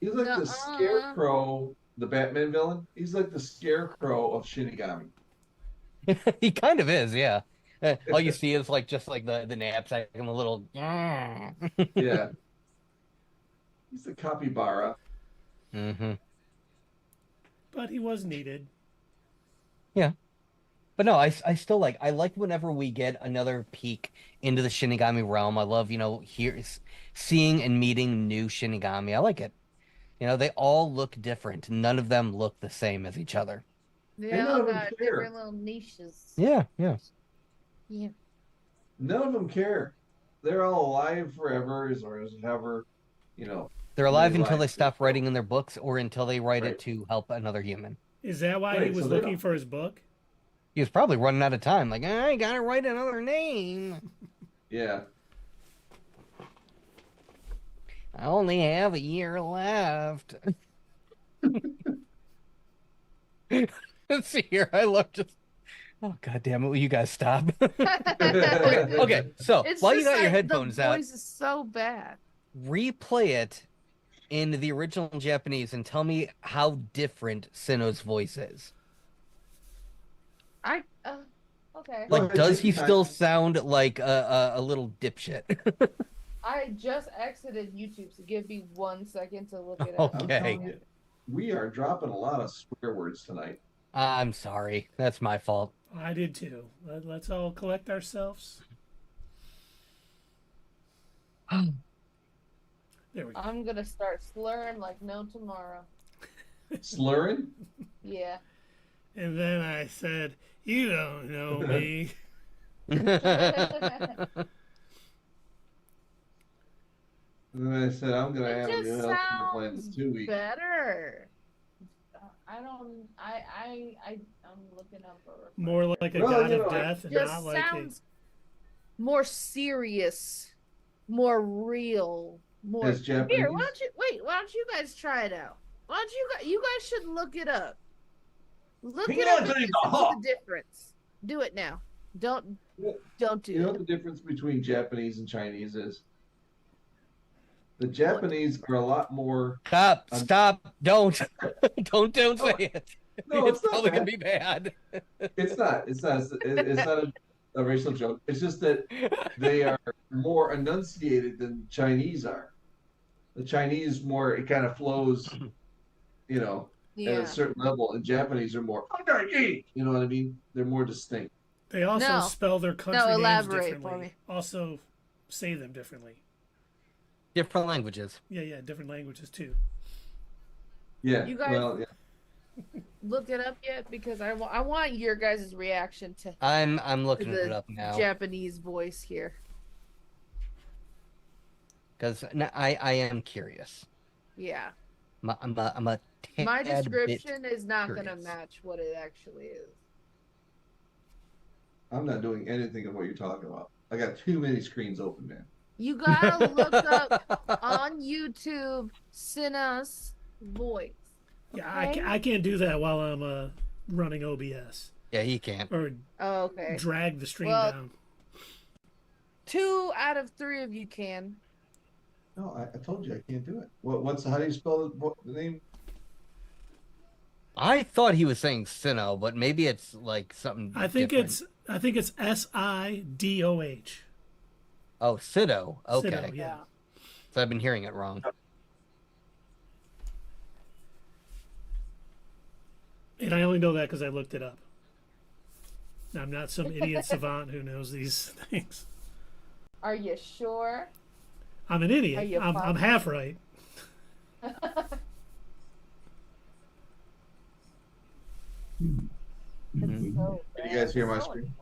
He's like the Nuh-uh. scarecrow, the Batman villain. He's like the scarecrow of Shinigami. He kind of is, yeah. All you see is just like the knapsack and a little. Yeah. He's the capybara. Mm-hmm. but he was needed. But no, I still I like whenever we get another peek into the Shinigami realm. I love, seeing and meeting new Shinigami. I like it. They all look different. None of them look the same as each other. They And none all of them got care. different little niches. Yeah. Yeah. None of them care. They're all alive forever, as ever, They're alive Really until they like stop it. writing in their books or until they write Right. it to help another human. Is that why he Right, was so they looking don't- for his book? He was probably running out of time. Like, I gotta write another name. Yeah. I only have a year left. Let's see here. I love just. Oh, God damn it. Will you guys stop? Okay, so It's while you just got your like headphones the out, voice is so bad. replay it in the original Japanese and tell me how different Sinnoh's voice is. Okay. Like, Well, does he take your still time. sound like a little dipshit? I just exited YouTube, so give me 1 second to look it up. I'm Okay. telling you, we are dropping a lot of swear words tonight. I'm sorry. That's my fault. I did too. Let's all collect ourselves. There we go. I'm gonna start slurring like no tomorrow. Slurring? Yeah. And then I said, "You don't know me." And then I said, I'm going to It have a new just health care plan in sounds 2 weeks. better. I'm looking up a refresher. More like a Well, god you of know, death, and Just not like a. sounds more serious, more real, more. As Japanese? Here, why don't you guys try it out? Why don't you guys should look it up. Look it up and listen to the difference. Do it now. Don't do You know it. what the difference between Japanese and Chinese is? The Japanese are a lot more. Stop. Don't say it. No, It's it's not probably bad. gonna be bad. It's not. It's not a racial joke. It's just that they are more enunciated than Chinese are. The Chinese more, it kind of flows, at Yeah. a certain level, and Japanese are more, you know what I mean? They're more distinct. They also No. spell their country No, names elaborate differently. for me. Also, say them differently. Different languages. Yeah, different languages too. Yeah. You guys- well, yeah. Look it up yet because I want your guys' reaction to I'm looking it the up now Japanese voice here. because I am curious. Yeah. I'm a tad My bit description is not going to curious. match what it actually is. I'm not doing anything of what you're talking about. I got too many screens open, man. You got to look up on YouTube Sinna's voice. Yeah, Okay. I can't do that while I'm running OBS Yeah, he can't. or Oh, okay. drag the stream Well- down. 2 out of 3 of you can. No, I told you I can't do it. How do you spell the name? I thought he was saying Sinnoh, but maybe it's like something different. I think it's Sidoh. Oh, Sinnoh. Okay. Sidoh, yeah. So I've been hearing it wrong. And I only know that because I looked it up. I'm not some idiot savant who knows these things. Are you sure? I'm an idiot. I'm half right. Did you guys hear my screen?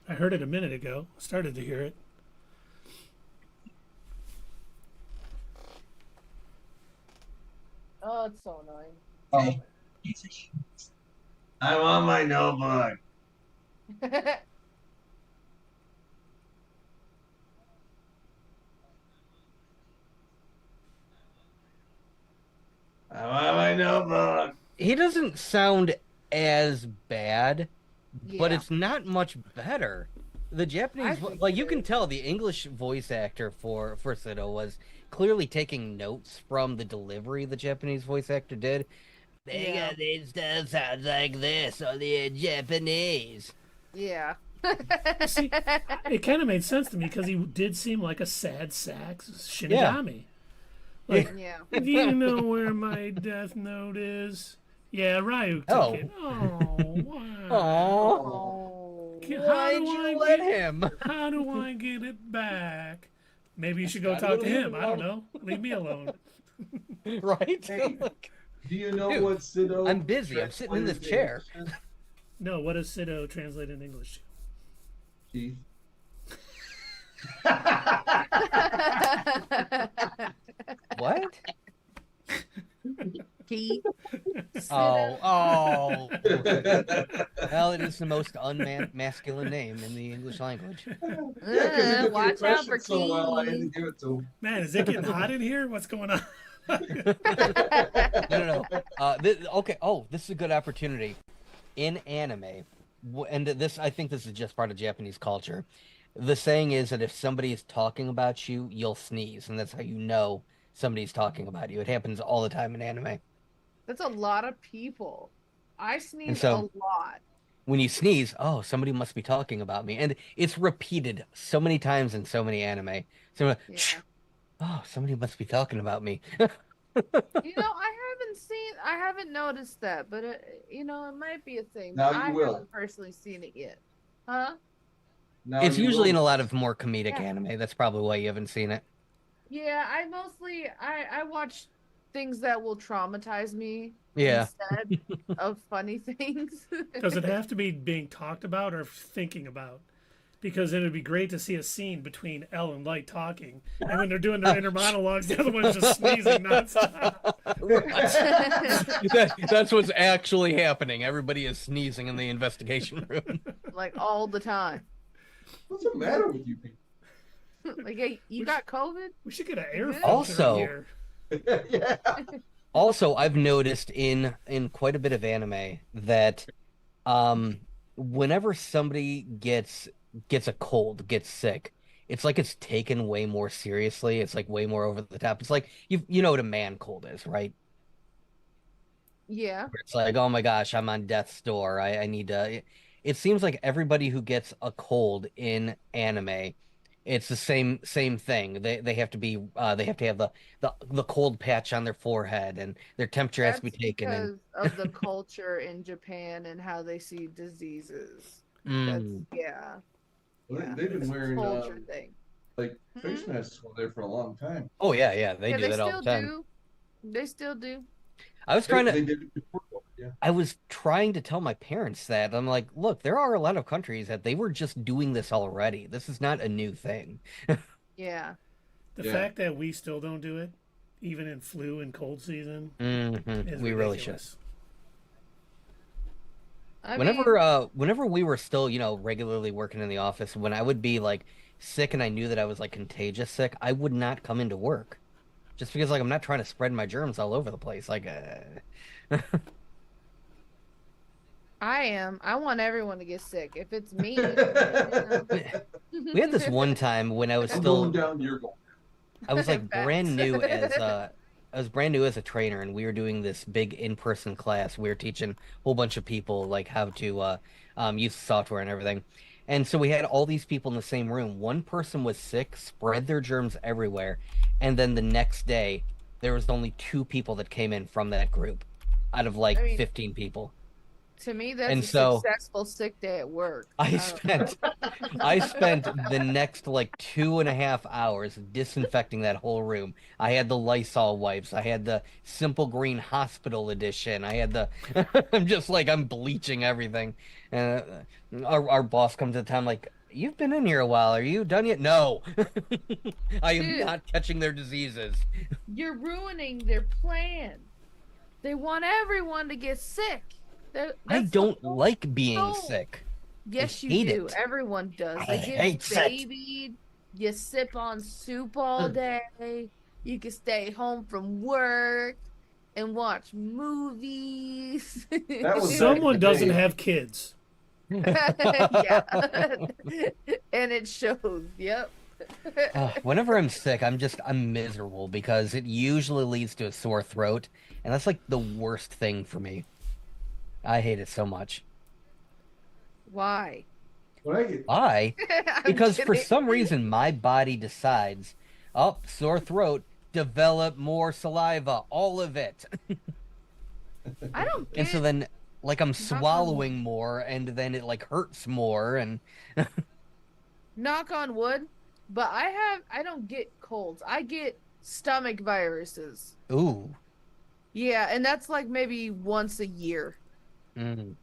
I heard it a minute ago. Started to hear it. Oh, it's so annoying. Oh. I'm on my notebook. I'm on my notebook. He doesn't sound as bad, but Yeah. it's not much better. The Japanese, think like you it can is. tell, the English voice actor for Sinnoh was clearly taking notes from the delivery the Japanese voice actor did. They Yeah. got this stuff sounds like this on the Japanese. Yeah. See, it kind of made sense to me because he did seem like a sad sax Shinigami. Like, Yeah. do you know where my death note is? Yeah, Ryuk took it. Oh, wow. Oh. Why'd you let him? How do I get it back? Maybe you should go talk to him. I don't know. Leave me alone. Right? Hey. Like, Do you know Dude, what Sido? I'm busy. I'm sitting in this chair. No, what does Sido translate in English to? Keith. what? Keith. Oh. Well, it is the most unmasculine name in the English language. Yeah, because he did the Watch out for impression so well, I had to Keith. give it to him. Man, is it getting hot in here? What's going on? No. Okay. Oh, this is a good opportunity. In anime, and this, I think this is just part of Japanese culture. The saying is that if somebody is talking about you, you'll sneeze, and that's how you know somebody's talking about you. It happens all the time in anime. That's a lot of people. I sneeze so- a lot. When you sneeze, oh, somebody must be talking about me, and it's repeated so many times in so many anime. So, Yeah. oh, somebody must be talking about me. I haven't noticed that, but it might be a thing. Now but you I will. haven't personally seen it yet. Huh? Now It's you usually in will. a lot of more comedic Yeah. anime. That's probably why you haven't seen it. Yeah, I watch things that will traumatize me Yeah. instead of funny things. Does it have to be being talked about or thinking about? Because it would be great to see a scene between Elle and Light talking, and when they're doing their inner monologues, the other one's just sneezing nonstop. That's what's actually happening. Everybody is sneezing in the investigation room. Like all the time. What's the matter with you people? Like, hey, you got COVID? We should get an air filter Also- here. Yeah. Also, I've noticed in quite a bit of anime that whenever somebody gets a cold, gets sick, it's like it's taken way more seriously. It's like way more over the top. It's like you know what a man cold is, right? Yeah. Where it's like, oh my gosh, I'm on death's door. I need to. It seems like everybody who gets a cold in anime, it's the same thing. They have to be they have to have the cold patch on their forehead, and their temperature has to be taken. Because of the culture in Japan and how they see diseases. Mm. Yeah. Well, Yeah. they've been It's a wearing culture thing. like face masks over there for a long time. Oh yeah, they Yeah, do that all still the time. do. They still do. I was trying to. They did it before. Yeah. I was trying to tell my parents that. I'm like, look, there are a lot of countries that they were just doing this already. This is not a new thing. Yeah. The Yeah. fact that we still don't do it, even in flu and cold season, is We really should. ridiculous. I Whenever mean, whenever we were still, regularly working in the office, when I would be like sick and I knew that I was like contagious sick, I would not come into work. Just because like I'm not trying to spread my germs all over the place. Like I am. I want everyone to get sick. If it's me, you know. We had this one time when I was I'm still going down your goal. I was like brand Facts. new as I was brand new as a trainer, and we were doing this big in-person class. We were teaching a whole bunch of people like how to use software and everything. And so we had all these people in the same room. One person was sick, spread their germs everywhere, and then the next day there was only 2 people that came in from that group out of like I mean, 15 people. to me, that's And a so successful sick day at work. I don't spent I spent the next like 2.5 hours disinfecting that whole room. I had the Lysol wipes. I had the Simple Green Hospital edition. I had the I'm bleaching everything. Uh, our boss comes at the time like, "You've been in here a while. Are you done yet?" No. I am Dude. not catching their diseases. You're ruining their plan. They want everyone to get sick. I That's the don't whole like being goal. sick. Yes, you hate do. it. Everyone does. I They get hate it. babied. You sip on soup all day. You can stay home from work and watch movies. That was Someone doesn't today. have kids. Yeah. And it shows. Yep. Whenever I'm sick, I'm miserable because it usually leads to a sore throat, and that's like the worst thing for me. I hate it so much. Why? When I get Why? I'm Because for kidding. some reason my body decides, oh, sore throat, develop more saliva, all of it. I don't And get so then like I'm on swallowing more and then it like hurts more and knock on wood, but I don't get colds. I get stomach viruses. ooh. Yeah, and that's like maybe once a year. Mm.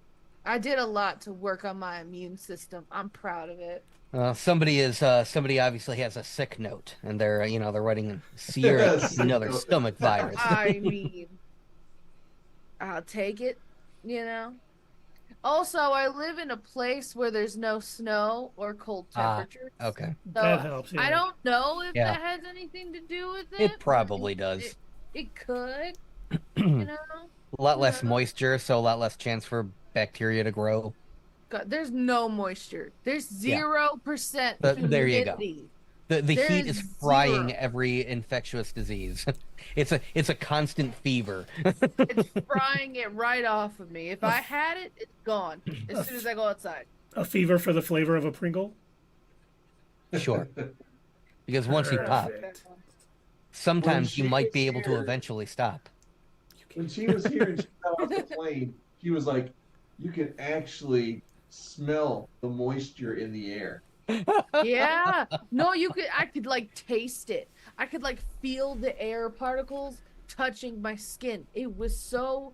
I did a lot to work on my immune system. I'm proud of it. Somebody obviously has a sick note and they're writing Sierra Sick another note. stomach virus. I mean, I'll take it, you know. Also, I live in a place where there's no snow or cold temperatures. Okay. So That helps. Yeah. I don't know if Yeah. that has anything to do with it. It probably does. It could, you know. A lot less Yeah. moisture, so a lot less chance for bacteria to grow. God, there's no moisture. There's 0% There you go. humidity. The There heat is is frying zero. every infectious disease. It's a constant fever. It's frying it right off of me. If I had it, it's gone as soon as I go outside. A fever for the flavor of a Pringle. Sure. Because once you pop, Perfect. sometimes you she might was be able to here- eventually stop. When she was here and she got off the plane, he was like, "You can actually smell the moisture in the air." Yeah. No, I could like taste it. I could like feel the air particles touching my skin. It was so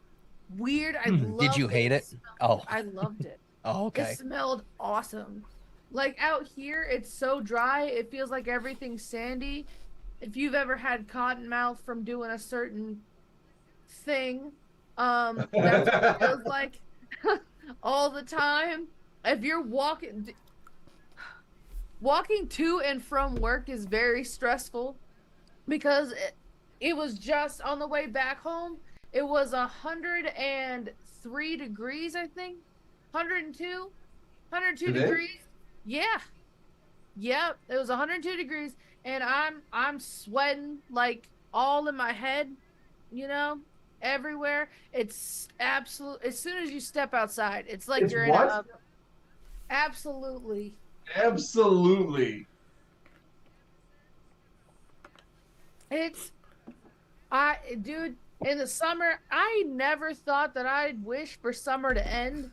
weird. I loved Did you hate it? Oh, I loved it. oh, okay. It smelled awesome. Like out here, it's so dry. It feels like everything's sandy. If you've ever had cotton mouth from doing a certain thing, that's what it feels like all the time. If you're walking to and from work is very stressful because it was just on the way back home. It was 103 degrees, I think. 102 Today? degrees. Yeah. Yep. It was 102 degrees and I'm sweating like all in my head, you know, everywhere. It's absolute. As soon as you step outside, it's like It's you're what? in a absolutely. Absolutely. Dude, in the summer, I never thought that I'd wish for summer to end,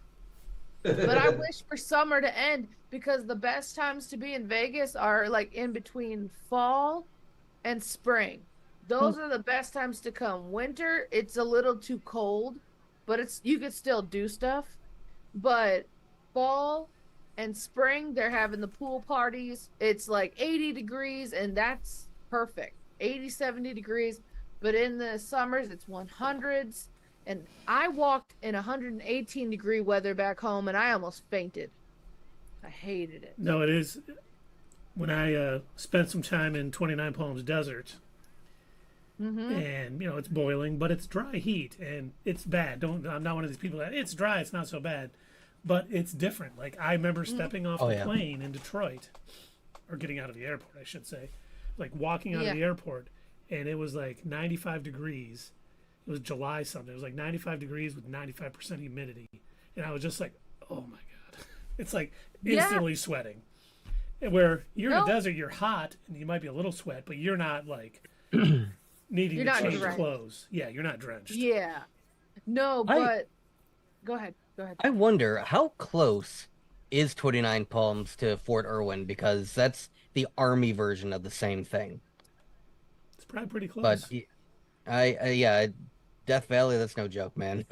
but I wish for summer to end because the best times to be in Vegas are like in between fall and spring. Those are the best times to come. Winter, it's a little too cold, but you could still do stuff. But fall and spring, they're having the pool parties. It's like 80 degrees, and that's perfect. 80, 70 degrees. But in the summers, it's 100s. And I walked in 118 degree weather back home, and I almost fainted. I hated it. No, it is. When I spent some time in 29 Palms Desert, and it's boiling, but it's dry heat and it's bad. I'm not one of these people that it's dry, it's not so bad, but it's different. Like I remember stepping off the plane in Detroit, or getting out of the airport, I should say, like walking out of the airport, and it was like 95 degrees. It was July something. It was like 95 degrees with 95% humidity, and I was just like, oh my god, it's like instantly sweating. And where you're in a desert, you're hot and you might be a little sweat, but you're not like needing to change clothes. Yeah, you're not drenched. Yeah. No, but go ahead. I wonder how close is 29 Palms to Fort Irwin, because that's the army version of the same thing. It's probably pretty close. But Death Valley, that's no joke, man.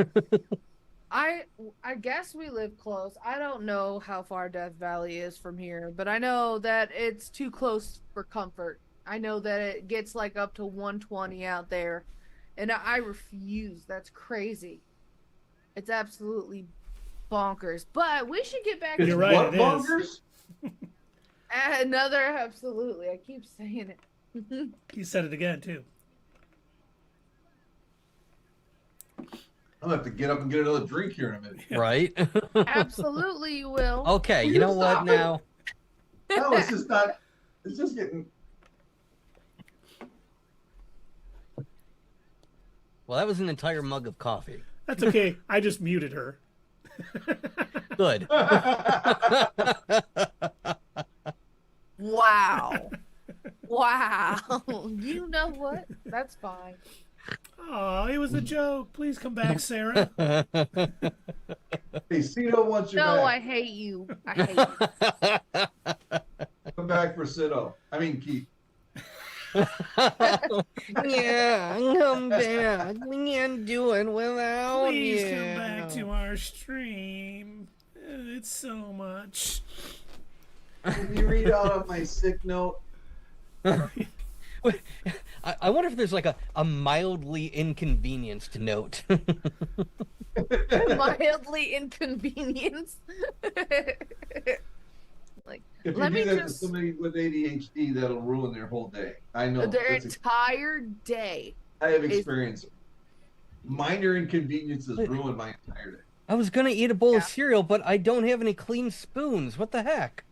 I guess we live close. I don't know how far Death Valley is from here, but I know that it's too close for comfort. I know that it gets like up to 120 out there, and I refuse. That's crazy. It's absolutely bonkers. But we should get back to You're right, what it bonkers? Another absolutely. I keep saying it. You said it again too. I'm gonna have to get up and get another drink here in a minute. Right? Absolutely, you will. Okay, Will you know you what stop now? No, it's just not. It's just getting. Well, that was an entire mug of coffee. That's okay. I just muted her. Good. Wow. Wow. You know what? That's fine. Oh, it was a joke. Please come back, Sarah. Hey, Cito wants you No, back. I hate you. I hate you. Come back for Cito. I mean Keith. Yeah, come back. We can't do it without Please you. come back to our stream. It's so much. Can you read out of my sick note? I wonder if there's like a mildly inconvenienced note. Mildly inconvenienced. Like, If let you me do that to just somebody with ADHD, that'll ruin their whole day. I know. their That's entire day. I have experience. Minor inconveniences ruin my entire day. I was gonna eat a bowl of cereal, but I don't have any clean spoons. What the heck?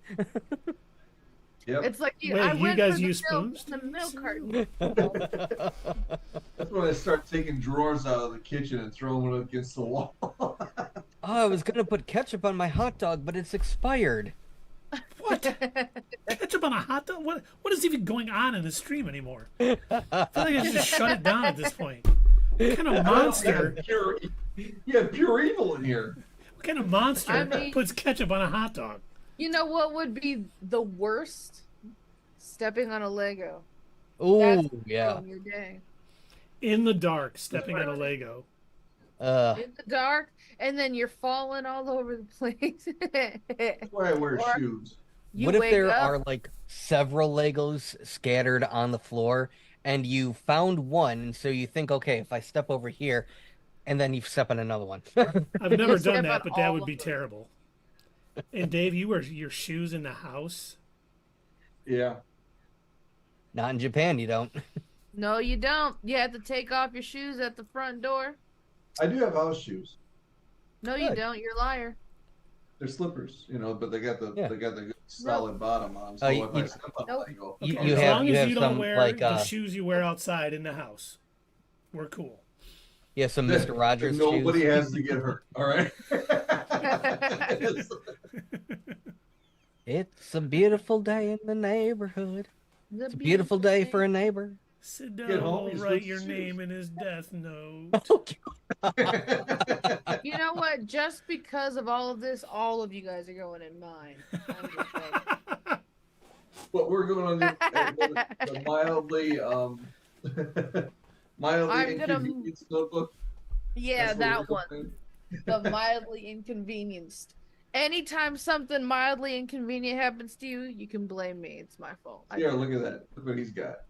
Yep. It's like Wait, I you went guys for the use milk spoons in the to milk eat carton. That's when I start taking drawers out of the kitchen and throwing them against the wall. Oh, I was gonna put ketchup on my hot dog, but it's expired. What? Ketchup on a hot dog? What is even going on in the stream anymore? I feel like I should just shut it down at this point. What kind of monster? You have pure evil in here. What kind of monster I mean- puts ketchup on a hot dog? You know what would be the worst? Stepping on a Lego. Oh, That's yeah. ruin your day. In the dark, stepping on a Lego. In the dark, and then you're falling all over the place. That's why I wear Or- shoes. You What if wake there up, are like several Legos scattered on the floor, and you found one, and so you think, okay, if I step over here, and then you step on another one. I've never Step done that, on but that all would of be them. terrible. And Dave, you wear your shoes in the house? Yeah. Not in Japan, you don't. No, you don't. You have to take off your shoes at the front door. I do have house shoes. No, you Good. don't. You're a liar. They're slippers, but they got the Yeah. good solid bottom on them. So Oh, if I step on Nope. them, I go. You- okay. you As have- long as you don't some, wear like, the shoes you wear outside in the house, we're cool. Yeah, some Mr. Rogers Nobody shoes. has to get hurt. All right. It's a beautiful day in the neighborhood. It's a beautiful day for a neighbor. Sido Get home, will he's write with your shoes. name in his death note. You know what? Just because of all of this, all of you guys are going in mine. I'm just saying. But we're going on the mildly mildly I'm gonna- inconvenienced notebook. Yeah, That's what that we're one. going The mildly inconvenienced. Anytime something mildly inconvenient happens to you, you can blame me. It's my fault. Here, look at that. Look what he's got.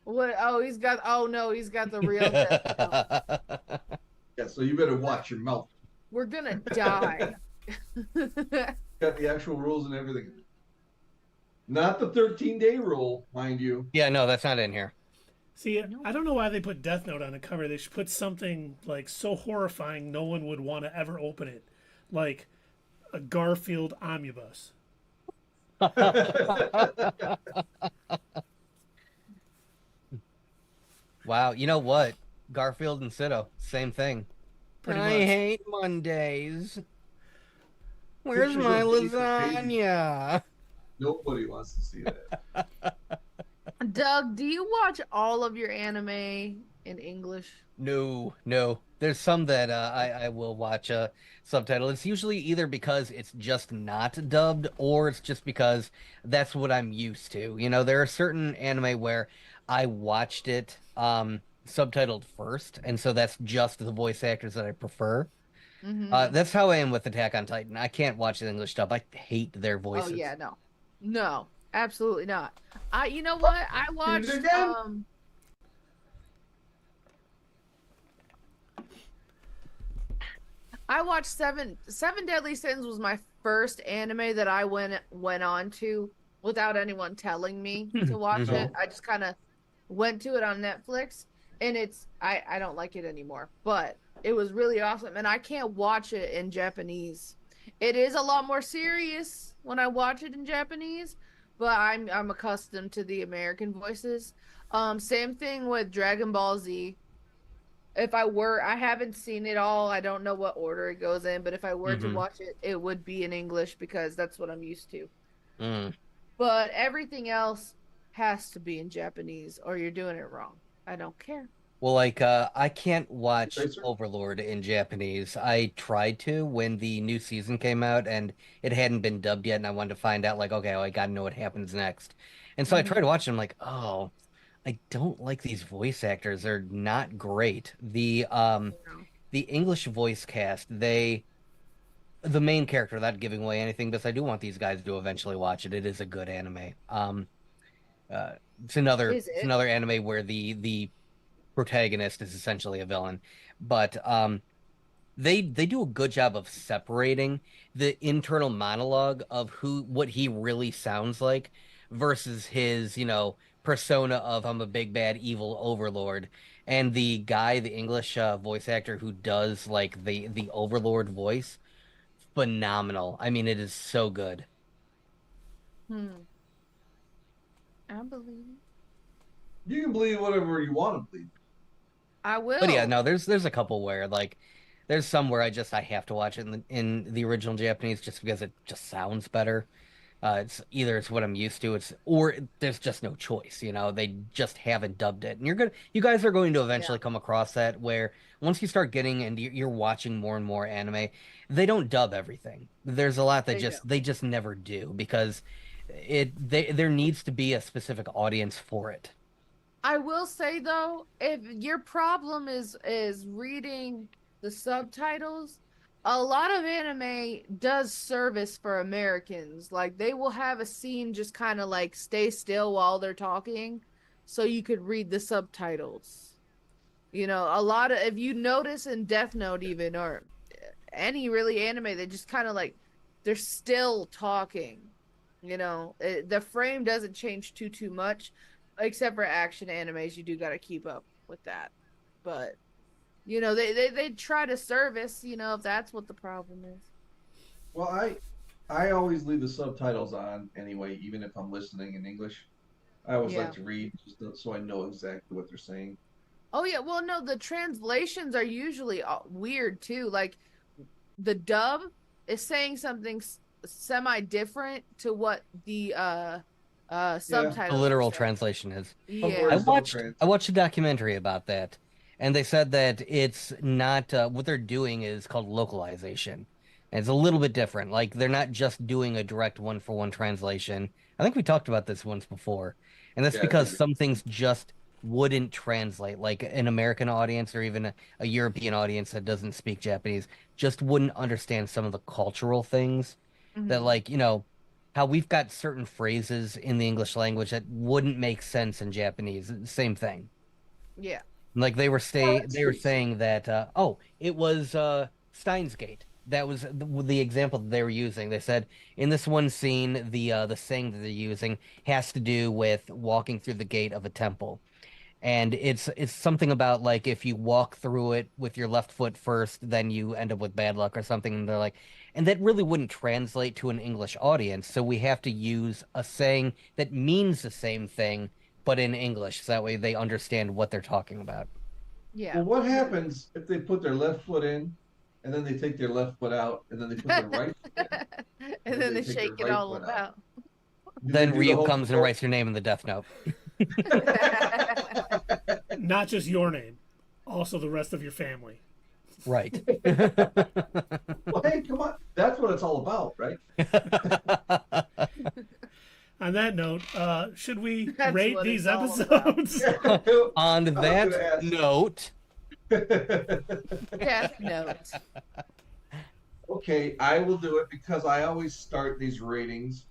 What? Oh, he's got. Oh no, he's got the real. death note. Yeah, so you better watch your mouth. We're gonna die. Got the actual rules and everything. Not the 13-day rule, mind you. Yeah, no, that's not in here. See, I don't know why they put Death Note on the cover. They should put something like so horrifying no one would want to ever open it, like a Garfield omnibus. Wow, you know what? Garfield and Sito, same thing. Pretty I much. hate Mondays. Where's Pictures my of baby. lasagna? Nobody wants to see that. Doug, do you watch all of your anime in English? No, no. There's some that I will watch subtitle. It's usually either because it's just not dubbed or it's just because that's what I'm used to. You know, there are certain anime where I watched it subtitled first, and so that's just the voice actors that I prefer. Mm-hmm. That's how I am with Attack on Titan. I can't watch the English dub. I hate their Oh voices. yeah, no, absolutely not. You know what? I watched again? I watched Seven Deadly Sins was my first anime that I went on to without anyone telling me to watch Mhm. it. I just kind of went to it on Netflix, and I don't like it anymore, but it was really awesome, and I can't watch it in Japanese. It is a lot more serious when I watch it in Japanese, but I'm accustomed to the American voices. Same thing with Dragon Ball Z. I haven't seen it all. I don't know what order it goes in, but if I were to Mhm. watch it, it would be in English because that's what I'm used to. Mm. But everything else has to be in Japanese or you're doing it wrong. I don't care. Well, like I can't watch Right, sir? Overlord in Japanese. I tried to when the new season came out and it hadn't been dubbed yet, and I wanted to find out like, okay, well, I gotta know what happens next. And so I tried Mhm. to watch it. I'm like, oh, I don't like these voice actors. They're not great. No. The English voice cast, the main character, without giving away anything, because I do want these guys to eventually watch it. It is a good anime. Uh, Is it's it? another anime where the protagonist is essentially a villain, but they do a good job of separating the internal monologue of what he really sounds like versus his, persona of I'm a big bad evil overlord. And the English voice actor who does like the overlord voice, phenomenal. I mean, it is so good. Hmm. I believe. You can believe whatever you want to believe. I But yeah, will. no, there's a couple where like there's some where I have to watch it in the original Japanese just because it just sounds better. It's either it's what I'm used to, there's just no choice, they just haven't dubbed it. And you guys are going to Yeah, eventually come across that where once you start getting and you're watching more and more anime, they don't dub everything. There's a lot that they do. they just never do because there needs to be a specific audience for it. I will say though, if your problem is reading the subtitles, a lot of anime does service for Americans. Like they will have a scene just kind of like stay still while they're talking so you could read the subtitles. A lot of if you notice in Death Note even or any really anime, they just kind of like they're still talking. The frame doesn't change too much, except for action animes. You do got to keep up with that, but they try to service. If that's what the problem is. Well, I always leave the subtitles on anyway, even if I'm listening in English. I always like Yeah. to read just so I know exactly what they're saying. Oh yeah. Well, no, the translations are usually weird too. Like the dub is saying something semi different to what the Yeah, The subtitles are literal saying. translation is. of Yeah. course, don't I watched a documentary about that, and they said that it's not what they're doing is called localization. And it's a little bit different. Like they're not just doing a direct one-for-one translation. I think we talked about this once before. And that's Yeah, I because think some things just wouldn't translate. Like an American audience or even a European audience that doesn't speak Japanese just wouldn't understand some of the cultural things that Mhm. like, how we've got certain phrases in the English language that wouldn't make sense in Japanese. Same thing. Yeah. Like well, that's they were true. saying that it was Steins Gate. that was the example that they were using. They said in this one scene, the saying that they're using has to do with walking through the gate of a temple. And it's something about like if you walk through it with your left foot first, then you end up with bad luck or something. And they're like, and that really wouldn't translate to an English audience, so we have to use a saying that means the same thing, but in English, so that way they understand what they're talking about. Yeah. Well, what happens if they put their left foot in, and then they take their left foot out, and then they put their right foot in, And then they take shake their it right all foot out? about. Do Then they do the Ryuk whole comes and floor? writes your name in the Death Note. Not just your name, also the rest of your family. Right. Well, hey, come on. That's what it's all about, right? On that note, should we That's rate what these it's all about. episodes? On gonna that ask. note, Death Note. Okay, I will do it because I always start these ratings.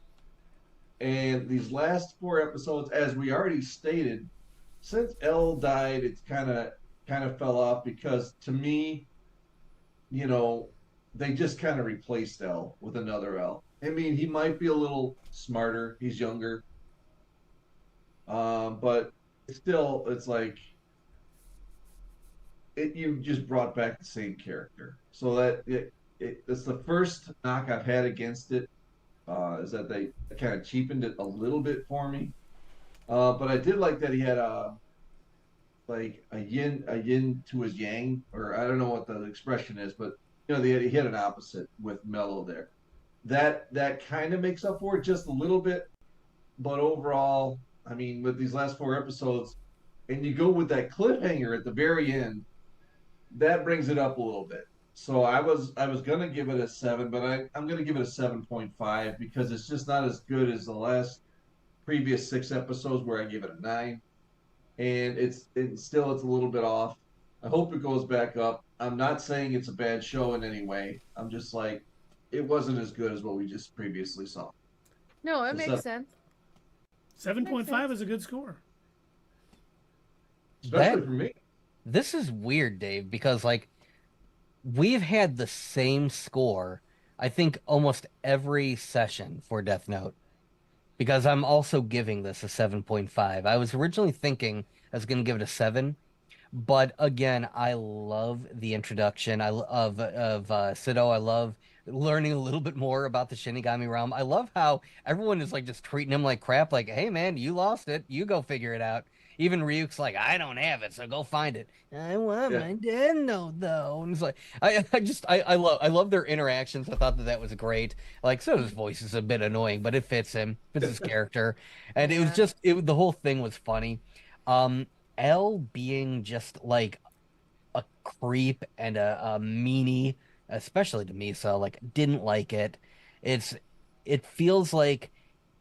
And these last 4 episodes, as we already stated, since L died, it's kind of fell off because to me, you know, they just kind of replaced L with another L. I mean, he might be a little smarter. He's younger. But still, it's like you just brought back the same character. So that it's the first knock I've had against it, is that they kind of cheapened it a little bit for me. But I did like that he had like a yin to his yang, or I don't know what the expression is, but you know, he had an opposite with Mello there. That kind of makes up for it just a little bit, but overall, I mean, with these last 4 episodes, and you go with that cliffhanger at the very end, that brings it up a little bit. So I was gonna give it a 7, but I'm gonna give it a 7.5 because it's just not as good as the previous 6 episodes where I give it a 9, and it's a little bit off. I hope it goes back up. I'm not saying it's a bad show in any way. I'm just like, it wasn't as good as what we just previously saw. No, it So makes sense. 7.5 is a good score. Especially for me. this is weird, Dave, because like we've had the same score, I think almost every session for Death Note. Because I'm also giving this a 7.5. I was originally thinking I was going to give it a 7, but again, I love the introduction of Sido. I love learning a little bit more about the Shinigami realm. I love how everyone is like just treating him like crap. Like, hey man, you lost it. You go figure it out. Even Ryuk's like, I don't have it, so go find it. I want my Death Note though. And it's like, I love their interactions. I thought that was great. Like, so his voice is a bit annoying, but it fits him, fits his character, and it was just the whole thing was funny. L being just like a creep and a meanie, especially to me, so like didn't like it. It feels like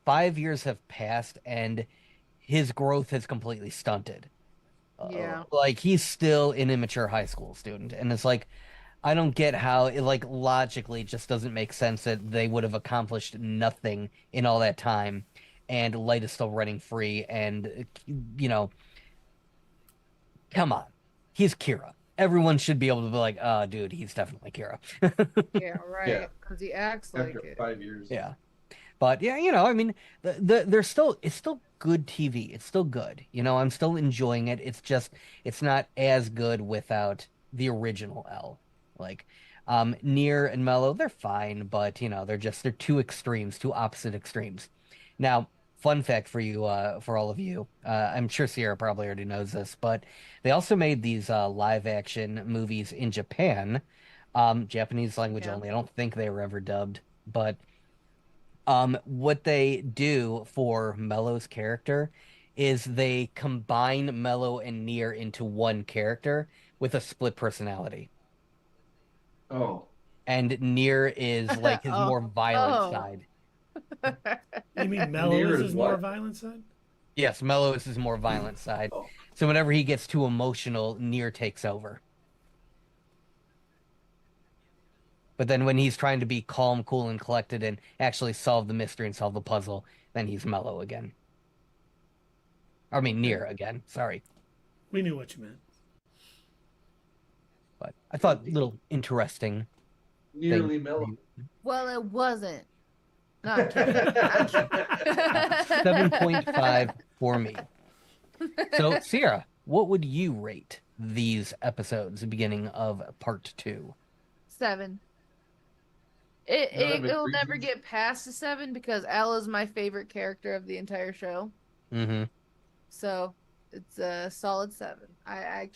5 years have passed and his growth has completely stunted. Yeah. Like he's still an immature high school student, and it's like I don't get how it like logically just doesn't make sense that they would have accomplished nothing in all that time, and Light is still running free, and you know come on. He's Kira. Everyone should be able to be like, oh, dude, he's definitely Kira. Yeah, right. Because he acts like After it. 5 years. Yeah. But yeah, I mean, it's still good TV. It's still good. I'm still enjoying it. It's just, it's not as good without the original L. Like, Nier and Mello, they're fine, but they're two extremes, two opposite extremes. Now, fun fact for you, for all of you, I'm sure Sierra probably already knows this, but they also made these live action movies in Japan, Japanese language only. I don't think they were ever dubbed, but what they do for Mello's character is they combine Mello and Nier into one character with a split personality. Oh. And Nier is like his more violent side. You mean Mello Nier is is his what? more violent side? Yes, Mello is his more violent side. Oh. So whenever he gets too emotional, Nier takes over. But then when he's trying to be calm, cool, and collected and actually solve the mystery and solve the puzzle, then he's Mello again. I mean, Nier again. Sorry. We knew what you meant. But I thought a little interesting. nearly mellow. Well, it wasn't. No, I'm kidding. I'm kidding. 7.5 for me. So, Sierra, what would you rate these episodes, the beginning of part 2? 7. It'll never get past a 7 because Elle is my favorite character of the entire show. Mm-hmm. So it's a solid 7. I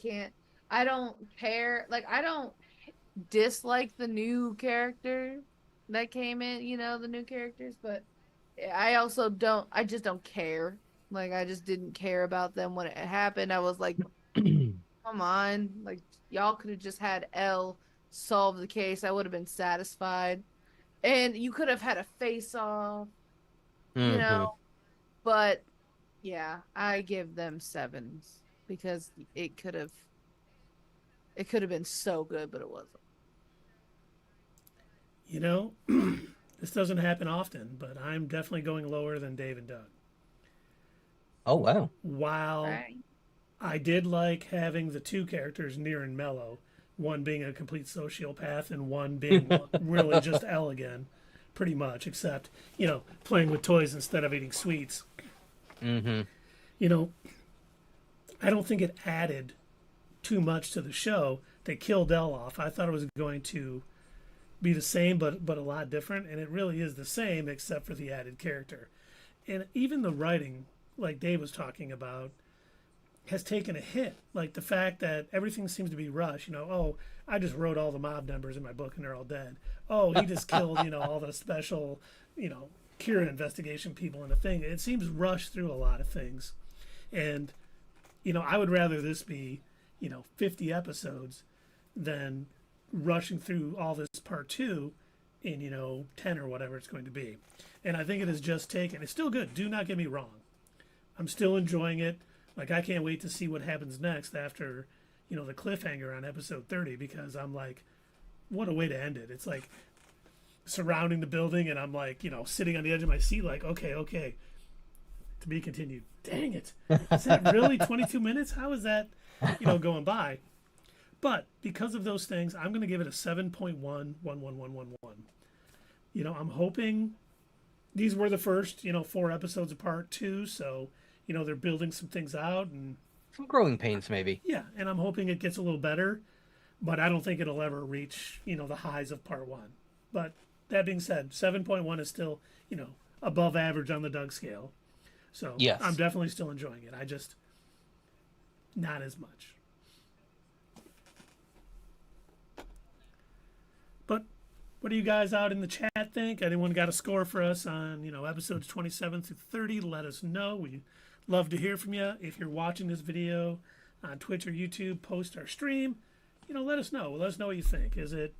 don't care. Like, I don't dislike the new character that came in, the new characters, but I just don't care. Like, I just didn't care about them when it happened. I was like, come on. Like, y'all could have just had Elle solve the case. I would have been satisfied. And you could have had a face-off, But, yeah, I give them 7s because it could have been so good, but it wasn't. This doesn't happen often, but I'm definitely going lower than Dave and Doug. Oh, wow. While I did like having the two characters near and mellow, one being a complete sociopath and one being really just Elle again, pretty much, except, playing with toys instead of eating sweets. Mm-hmm. I don't think it added too much to the show. They killed Elle off. I thought it was going to be the same, but a lot different, and it really is the same except for the added character. And even the writing, like Dave was talking about, has taken a hit. Like the fact that everything seems to be rushed. I just wrote all the mob numbers in my book and they're all dead. Oh, he just killed, all the special, Kira investigation people in the thing. It seems rushed through a lot of things. And, I would rather this be, 50 episodes than rushing through all this part 2 in, 10 or whatever it's going to be. And I think it is just taken. It's still good. Do not get me wrong. I'm still enjoying it. Like, I can't wait to see what happens next after, the cliffhanger on episode 30, because I'm like, what a way to end it. It's like surrounding the building, and I'm like, sitting on the edge of my seat, like, okay, to be continued. Dang it. Is that really 22 minutes? How is that, going by? But because of those things, I'm going to give it a 7.11111. I'm hoping these were the first, 4 episodes of part 2, so they're building some things out and some growing pains, maybe. Yeah, and I'm hoping it gets a little better, but I don't think it'll ever reach, the highs of part 1. But that being said, 7.1 is still, above average on the Doug scale. So yes. I'm definitely still enjoying it. I just not as much. But what do you guys out in the chat think? Anyone got a score for us on, episodes 27 through 30? Let us know. We love to hear from you. If you're watching this video on Twitch or YouTube, post our stream. Let us know. Let us know what you think. Is it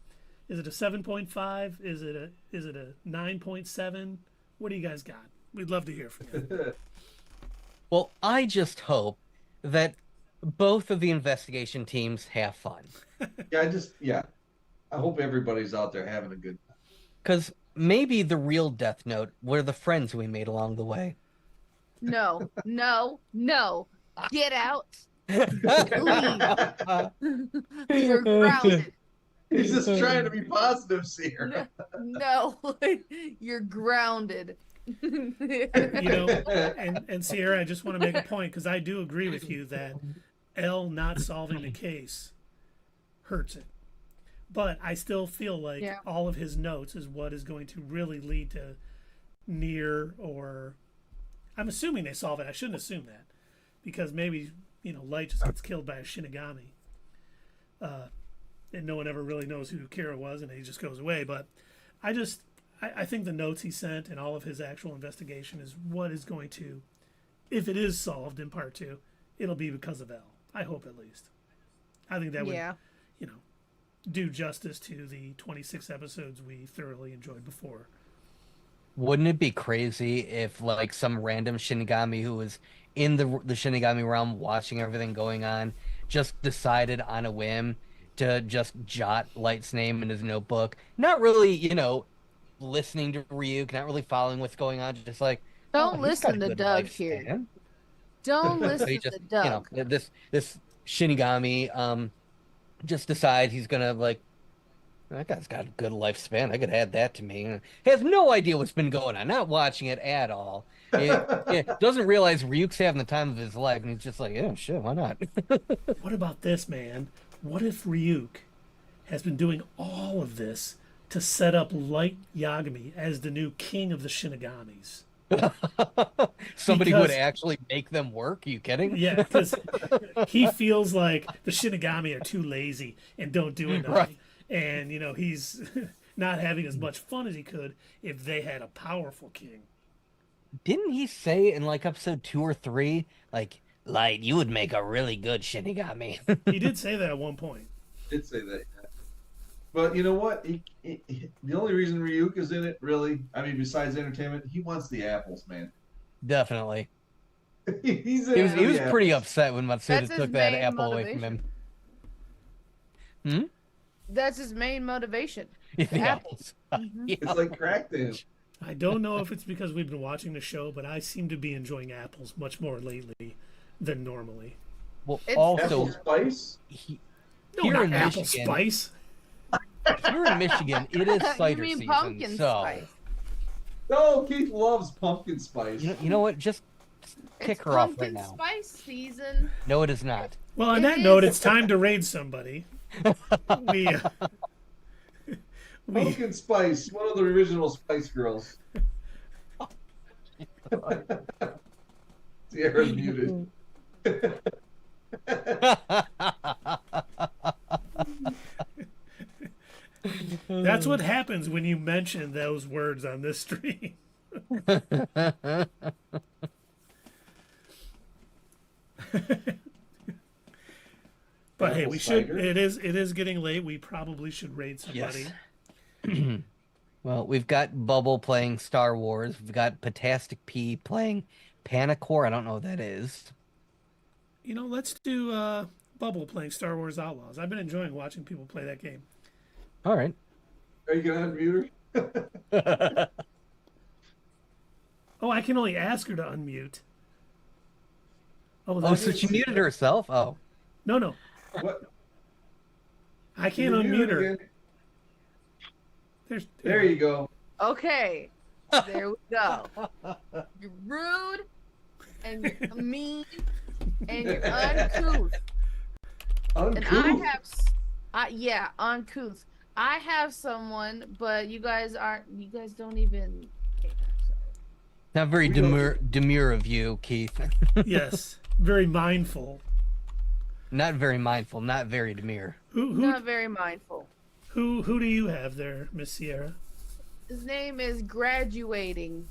a 7.5? Is it a 9.7? What do you guys got? We'd love to hear from you. Well, I just hope that both of the investigation teams have fun. I hope everybody's out there having a good time. Because maybe the real Death Note were the friends we made along the way. No. Get out. Leave. You're grounded. He's just trying to be positive, Sierra. No, you're grounded. And Sierra, I just want to make a point, because I do agree with you that Elle not solving the case hurts it. But I still feel like all of his notes is what is going to really lead to near, or I'm assuming they solve it. I shouldn't assume that, because maybe, Light just gets killed by a Shinigami. And no one ever really knows who Kira was, and he just goes away. But I think the notes he sent and all of his actual investigation is what is going to, if it is solved in part 2, it'll be because of Elle. I hope, at least. I think that would, do justice to the 26 episodes we thoroughly enjoyed before. Wouldn't it be crazy if, like, some random Shinigami who was in the Shinigami realm watching everything going on just decided on a whim to just jot Light's name in his notebook? Not really, listening to Ryuk, not really following what's going on, just like, don't listen to Doug here. Don't listen to Doug. This Shinigami just decide he's gonna, like, That guy's got a good lifespan. I could add that to me. He has no idea what's been going on. Not watching it at all. Doesn't realize Ryuk's having the time of his life, and he's just like, yeah, shit, why not? What about this, man? What if Ryuk has been doing all of this to set up Light Yagami as the new king of the Shinigamis? Somebody who would Because- actually make them work? Are you kidding? Yeah, because he feels like the Shinigami are too lazy and don't do enough. Right. And, he's not having as much fun as he could if they had a powerful king. Didn't he say in like episode 2 or 3, like, Light, you would make a really good Shinigami? He did say that at one point. Did say that. Yeah. But you know what? The only reason Ryuk is in it, really, I mean, besides entertainment, he wants the apples, man. Definitely. He's He was in the pretty apples. upset when Matsuda That's his took that main apple away from him. That's his main motivation. The apples. It's like crack to him. I don't know if it's because we've been watching the show, but I seem to be enjoying apples much more lately than normally. Well, It's- also, Apple spice? No, Here not in apple Michigan- spice. here in Michigan, it is You cider mean season. pumpkin So, spice? No, Keith loves pumpkin spice. you know what? Just kick It's her off right pumpkin now. spice season. No, it is not. Well, on It that note, is. it's time to raid somebody. we Pumpkin spice, one of the original Spice Girls. Sierra's muted. That's what happens when you mention those words on this stream. But hey, Apple we should. cider? It is getting late. We probably should raid somebody. Yes. Well, we've got Bubble playing Star Wars. We've got Patastic P playing Panicore. I don't know what that is. Let's do Bubble playing Star Wars Outlaws. I've been enjoying watching people play that game. All right. Are you gonna unmute her? Oh, I can only ask her to unmute. Oh, that's- so she muted herself? Oh. No, What? I can't You're unmute muted her. again. There There you go. Okay, there we go. You're rude, and you're mean, and you're uncouth. And Uncouth. yeah, uncouth. I have someone, but you guys don't even care. So. Not very We don't- demure of you, Keith. Yes, very mindful. Not very mindful, not very demure. Who Not very mindful. who do you have there, Miss Sierra? His name is Graduating.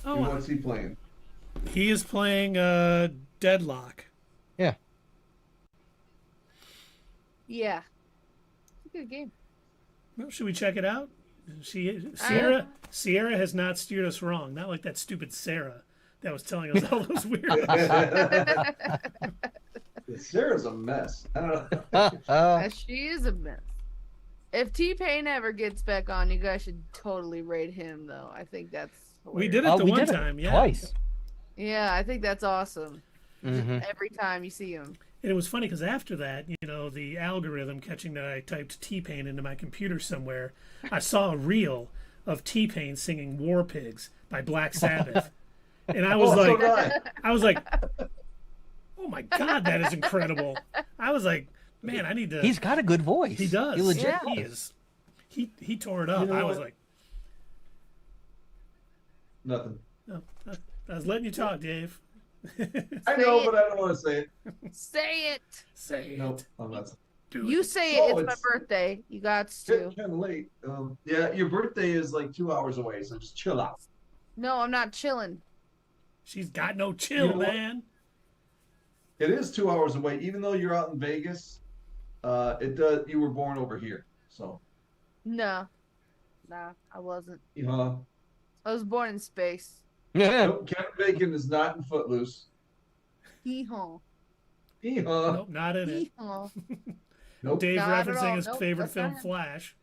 Oh, What's he playing? he is playing Deadlock. Yeah. Yeah. It's a good game. Well, should we check it out? Uh, Sierra has not steered us wrong. Not like that stupid Sarah that was telling us all those weird. Sarah's a mess. I don't know. She is a mess. If T-Pain ever gets back on, you guys should totally rate him, though. I think that's We hilarious. did it Oh, the we one did it time, yeah. twice. Yeah, I think that's awesome. hmm Every time you see him. And it was funny because after that, the algorithm catching that I typed T-Pain into my computer somewhere, I saw a reel of T-Pain singing War Pigs by Black Sabbath. And I was Oh, so like, did I. oh my God, that is incredible. I was like, man, I need to. He's got a good voice. He does. He legit Yeah. He does. is. He tore it up. You know I was what? like, Nothing. no, I was letting you talk, Dave. I know, but I don't want to say it. Say it. Say it. Nope, I'm not. Do You it. say Oh, it. It's my it's- birthday. You got It's to. kind of late. Yeah, your birthday is like 2 hours away, so just chill out. No, I'm not chilling. She's got no chill, You know what? man. It is 2 hours away, even though you're out in Vegas. It does. You were born over here, so No. Nah, I wasn't. I was born in space. Nope, Kevin Bacon is not in Footloose. Hee-haw. Nope, not in it. Hee-haw. Nope. Dave Not at referencing all. his Nope, favorite that's not film, him. Flash.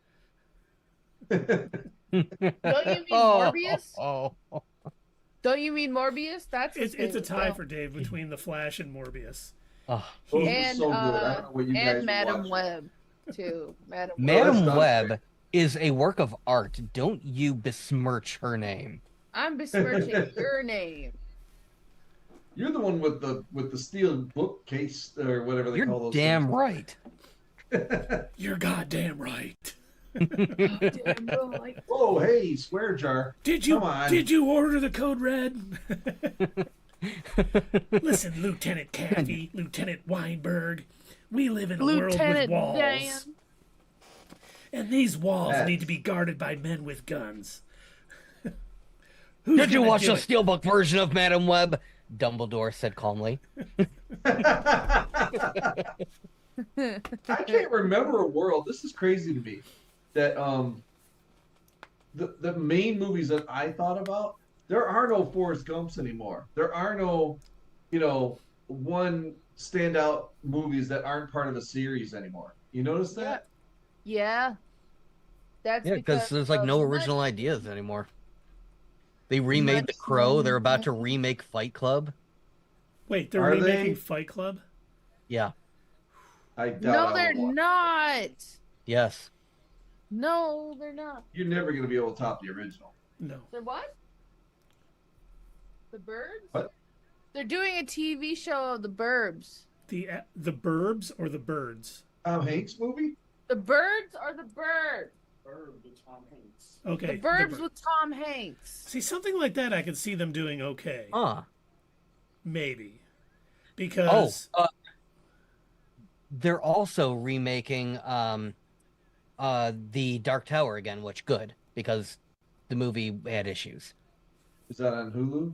Don't you mean Morbius? Oh. Don't you mean Morbius? That's his It's a favorite tie film. for Dave between The Flash and Morbius. Oh. Those were And so good. I don't know what you guys and were Madam watching. Web. too. Madam Madam not Web is a work of art. Don't you besmirch her name. I'm besmirching your name. You're the one with the steel bookcase or whatever they call You're those damn things. right. You're goddamn right. Damn right. Oh, hey, swear jar. Did Come on. you order the code red? Listen, Lieutenant Caffey, Lieutenant Weinberg, we live in a world with Lieutenant walls. Dan. And these walls Yes. need to be guarded by men with guns. Who's Did you gonna watch do the it? Steelbook version of Madam Web? Dumbledore said calmly. I can't remember a world. This is crazy to me. That the main movies that I thought about, there are no Forrest Gumps anymore. There are no, one standout movies that aren't part of a series anymore. You notice that? Yeah. That's Yeah, because there's like of no money. original ideas anymore. They remade The Crow. They're about to remake Fight Club. Wait, they're Are remaking they? Fight Club? Yeah. I doubt No, I they're would watch. not. Yes. No, they're not. You're never gonna be able to top the original. No. They're what? The Birds? What? They're doing a TV show of the Burbs. The Burbs or the Birds? Tom Hanks movie? The Birds or the Birds? Okay. The Burbs Bir- with Tom Hanks. See, something like that I could see them doing okay. Huh. Maybe. Oh, Because they're also remaking the Dark Tower again, which good because the movie had issues. Is that on Hulu?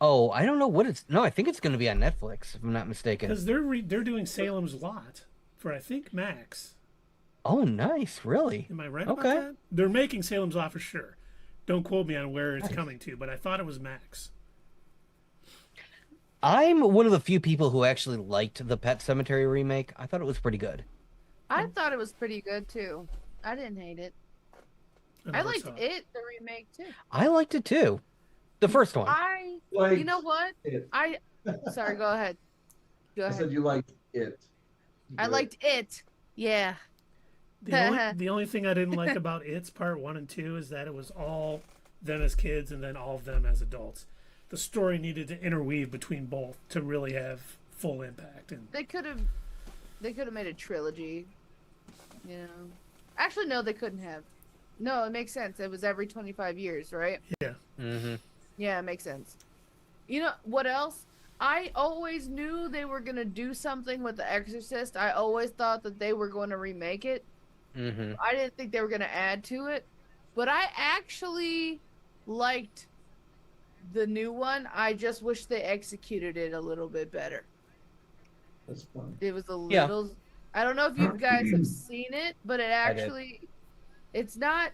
Oh, I don't know what it's. No, I think it's going to be on Netflix, if I'm not mistaken. because they're doing Salem's Lot for, I think, Max. Oh, nice. Really? Am I right Okay. about that? They're making Salem's Lot for sure. Don't quote me on where it's coming to, but I thought it was Max. I'm one of the few people who actually liked the Pet Cemetery remake. I thought it was pretty good. I thought it was pretty good too. I didn't hate it. I never liked saw it, the remake too. I liked it too. The first one. Like You know what? it. Sorry, go ahead. Go I ahead. said you liked it. I Good. liked it. Yeah. The only thing I didn't like about It's Part 1 and 2 is that it was all them as kids and then all of them as adults. The story needed to interweave between both to really have full impact. And They could have made a trilogy. You know. Actually no, they couldn't have. No, it makes sense. It was every 25 years, right? yeah, Mm-hmm. Yeah, it makes sense. You know what else? I always knew they were gonna do something with The Exorcist. I always thought that they were going to remake it. Mm-hmm. I didn't think they were gonna add to it, but I actually liked the new one. I just wish they executed it a little bit better. That's fun. It was a Yeah. little. I don't know if you guys have seen it, but it did. actually, it's not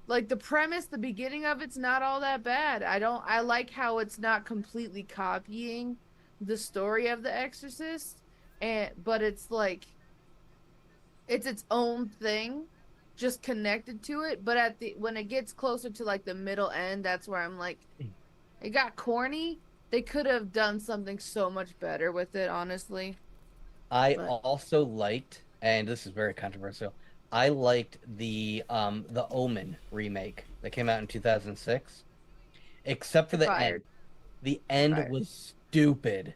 like the premise. The beginning of it's not all that bad. I like how it's not completely copying the story of The Exorcist, but it's like it's its own thing, just connected to it. But when it gets closer to like the middle end, that's where I'm like, it got corny. They could have done something so much better with it, honestly. I But- also liked, and this is very controversial. I liked the Omen remake that came out in 2006, except for the Fired. end. The end Fired. was stupid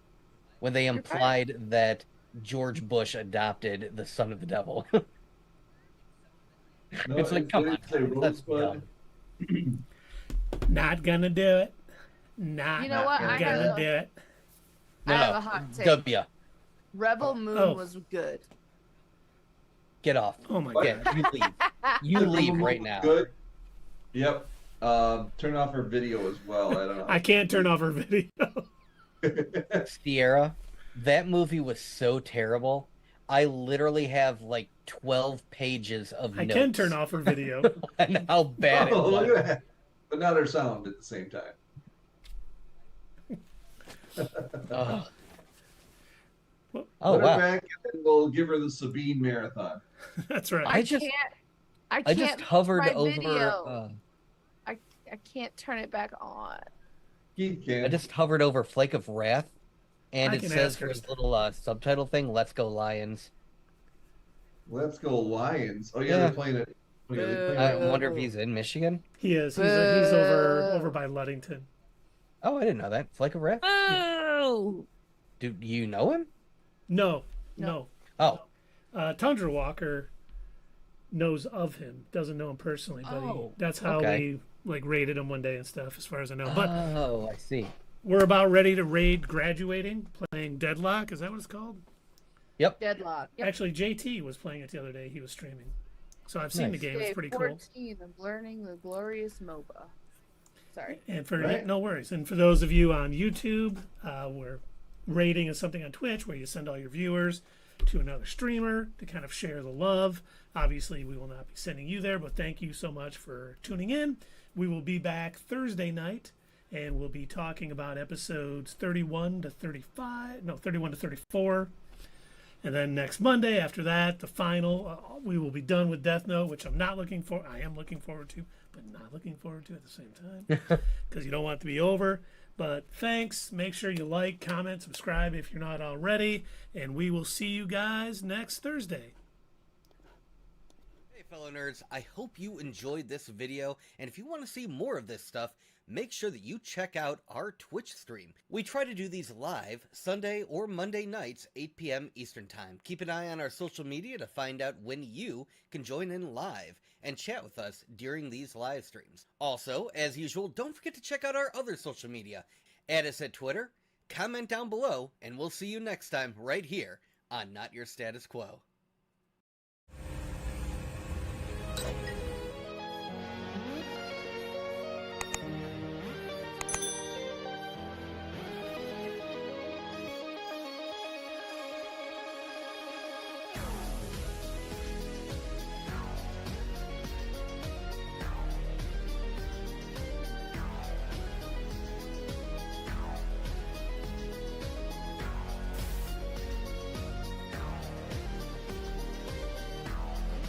when they You're implied that George Bush adopted the son of the devil. No, It's like, come they on, didn't say guys, that's Rosebud. not gonna do it. Not You know what? I gonna have a- do it. I No, have a hot take. W. Rebel Moon Oh. was good. Get off. Oh my What? god. You leave. You leave right now. Good. Yep. Turn off her video as well. I don't know. I can't turn off her video. Sierra, that movie was so terrible. I literally have like 12 pages of I notes can turn off her video. on how bad it Oh, look was. at that. But not her sound at the same time. Ugh. Well, Oh Put her wow! back and then we'll give her the Sabine marathon. That's right. I just I I can't just hovered my over. video. I can't turn it back on. Keith can. I just hovered over Flake of Wrath, and I it can says ask for her. his little subtitle thing, "Let's go Lions." Let's go Lions. Oh yeah, Yeah. they're playing it. Oh, yeah, they're playing I it. wonder if he's in Michigan. He is. He's over by Ludington. Oh, I didn't know that. Flick of Wrath? Oh. Do you know him? No. Oh. Tundra Walker knows of him. Doesn't know him personally, but that's how okay. we like raided him one day and stuff, as far as I know. But Oh, I see. we're about ready to raid Graduating, playing Deadlock. Is that what it's called? Yep. Deadlock. Yep. Actually, JT was playing it the other day. He was streaming. So I've seen Nice. the game. It's pretty cool. 14 of learning the glorious MOBA. Sorry. And for Right. no worries. And for those of you on YouTube, we're raiding is something on Twitch where you send all your viewers to another streamer to kind of share the love. Obviously, we will not be sending you there, but thank you so much for tuning in. We will be back Thursday night, and we'll be talking about episodes 31 to 34. And then next Monday, after that, the final, we will be done with Death Note, which I'm not looking for. I am looking forward to, but not looking forward to at the same time because you don't want it to be over. But thanks. Make sure you like, comment, subscribe if you're not already, and we will see you guys next Thursday. Hey, fellow nerds. I hope you enjoyed this video, and if you want to see more of this stuff, make sure that you check out our Twitch stream. We try to do these live Sunday or Monday nights, 8 p.m. Eastern Time. Keep an eye on our social media to find out when you can join in live and chat with us during these live streams. Also, as usual, don't forget to check out our other social media. Add us at Twitter, comment down below, and we'll see you next time right here on Not Your Status Quo.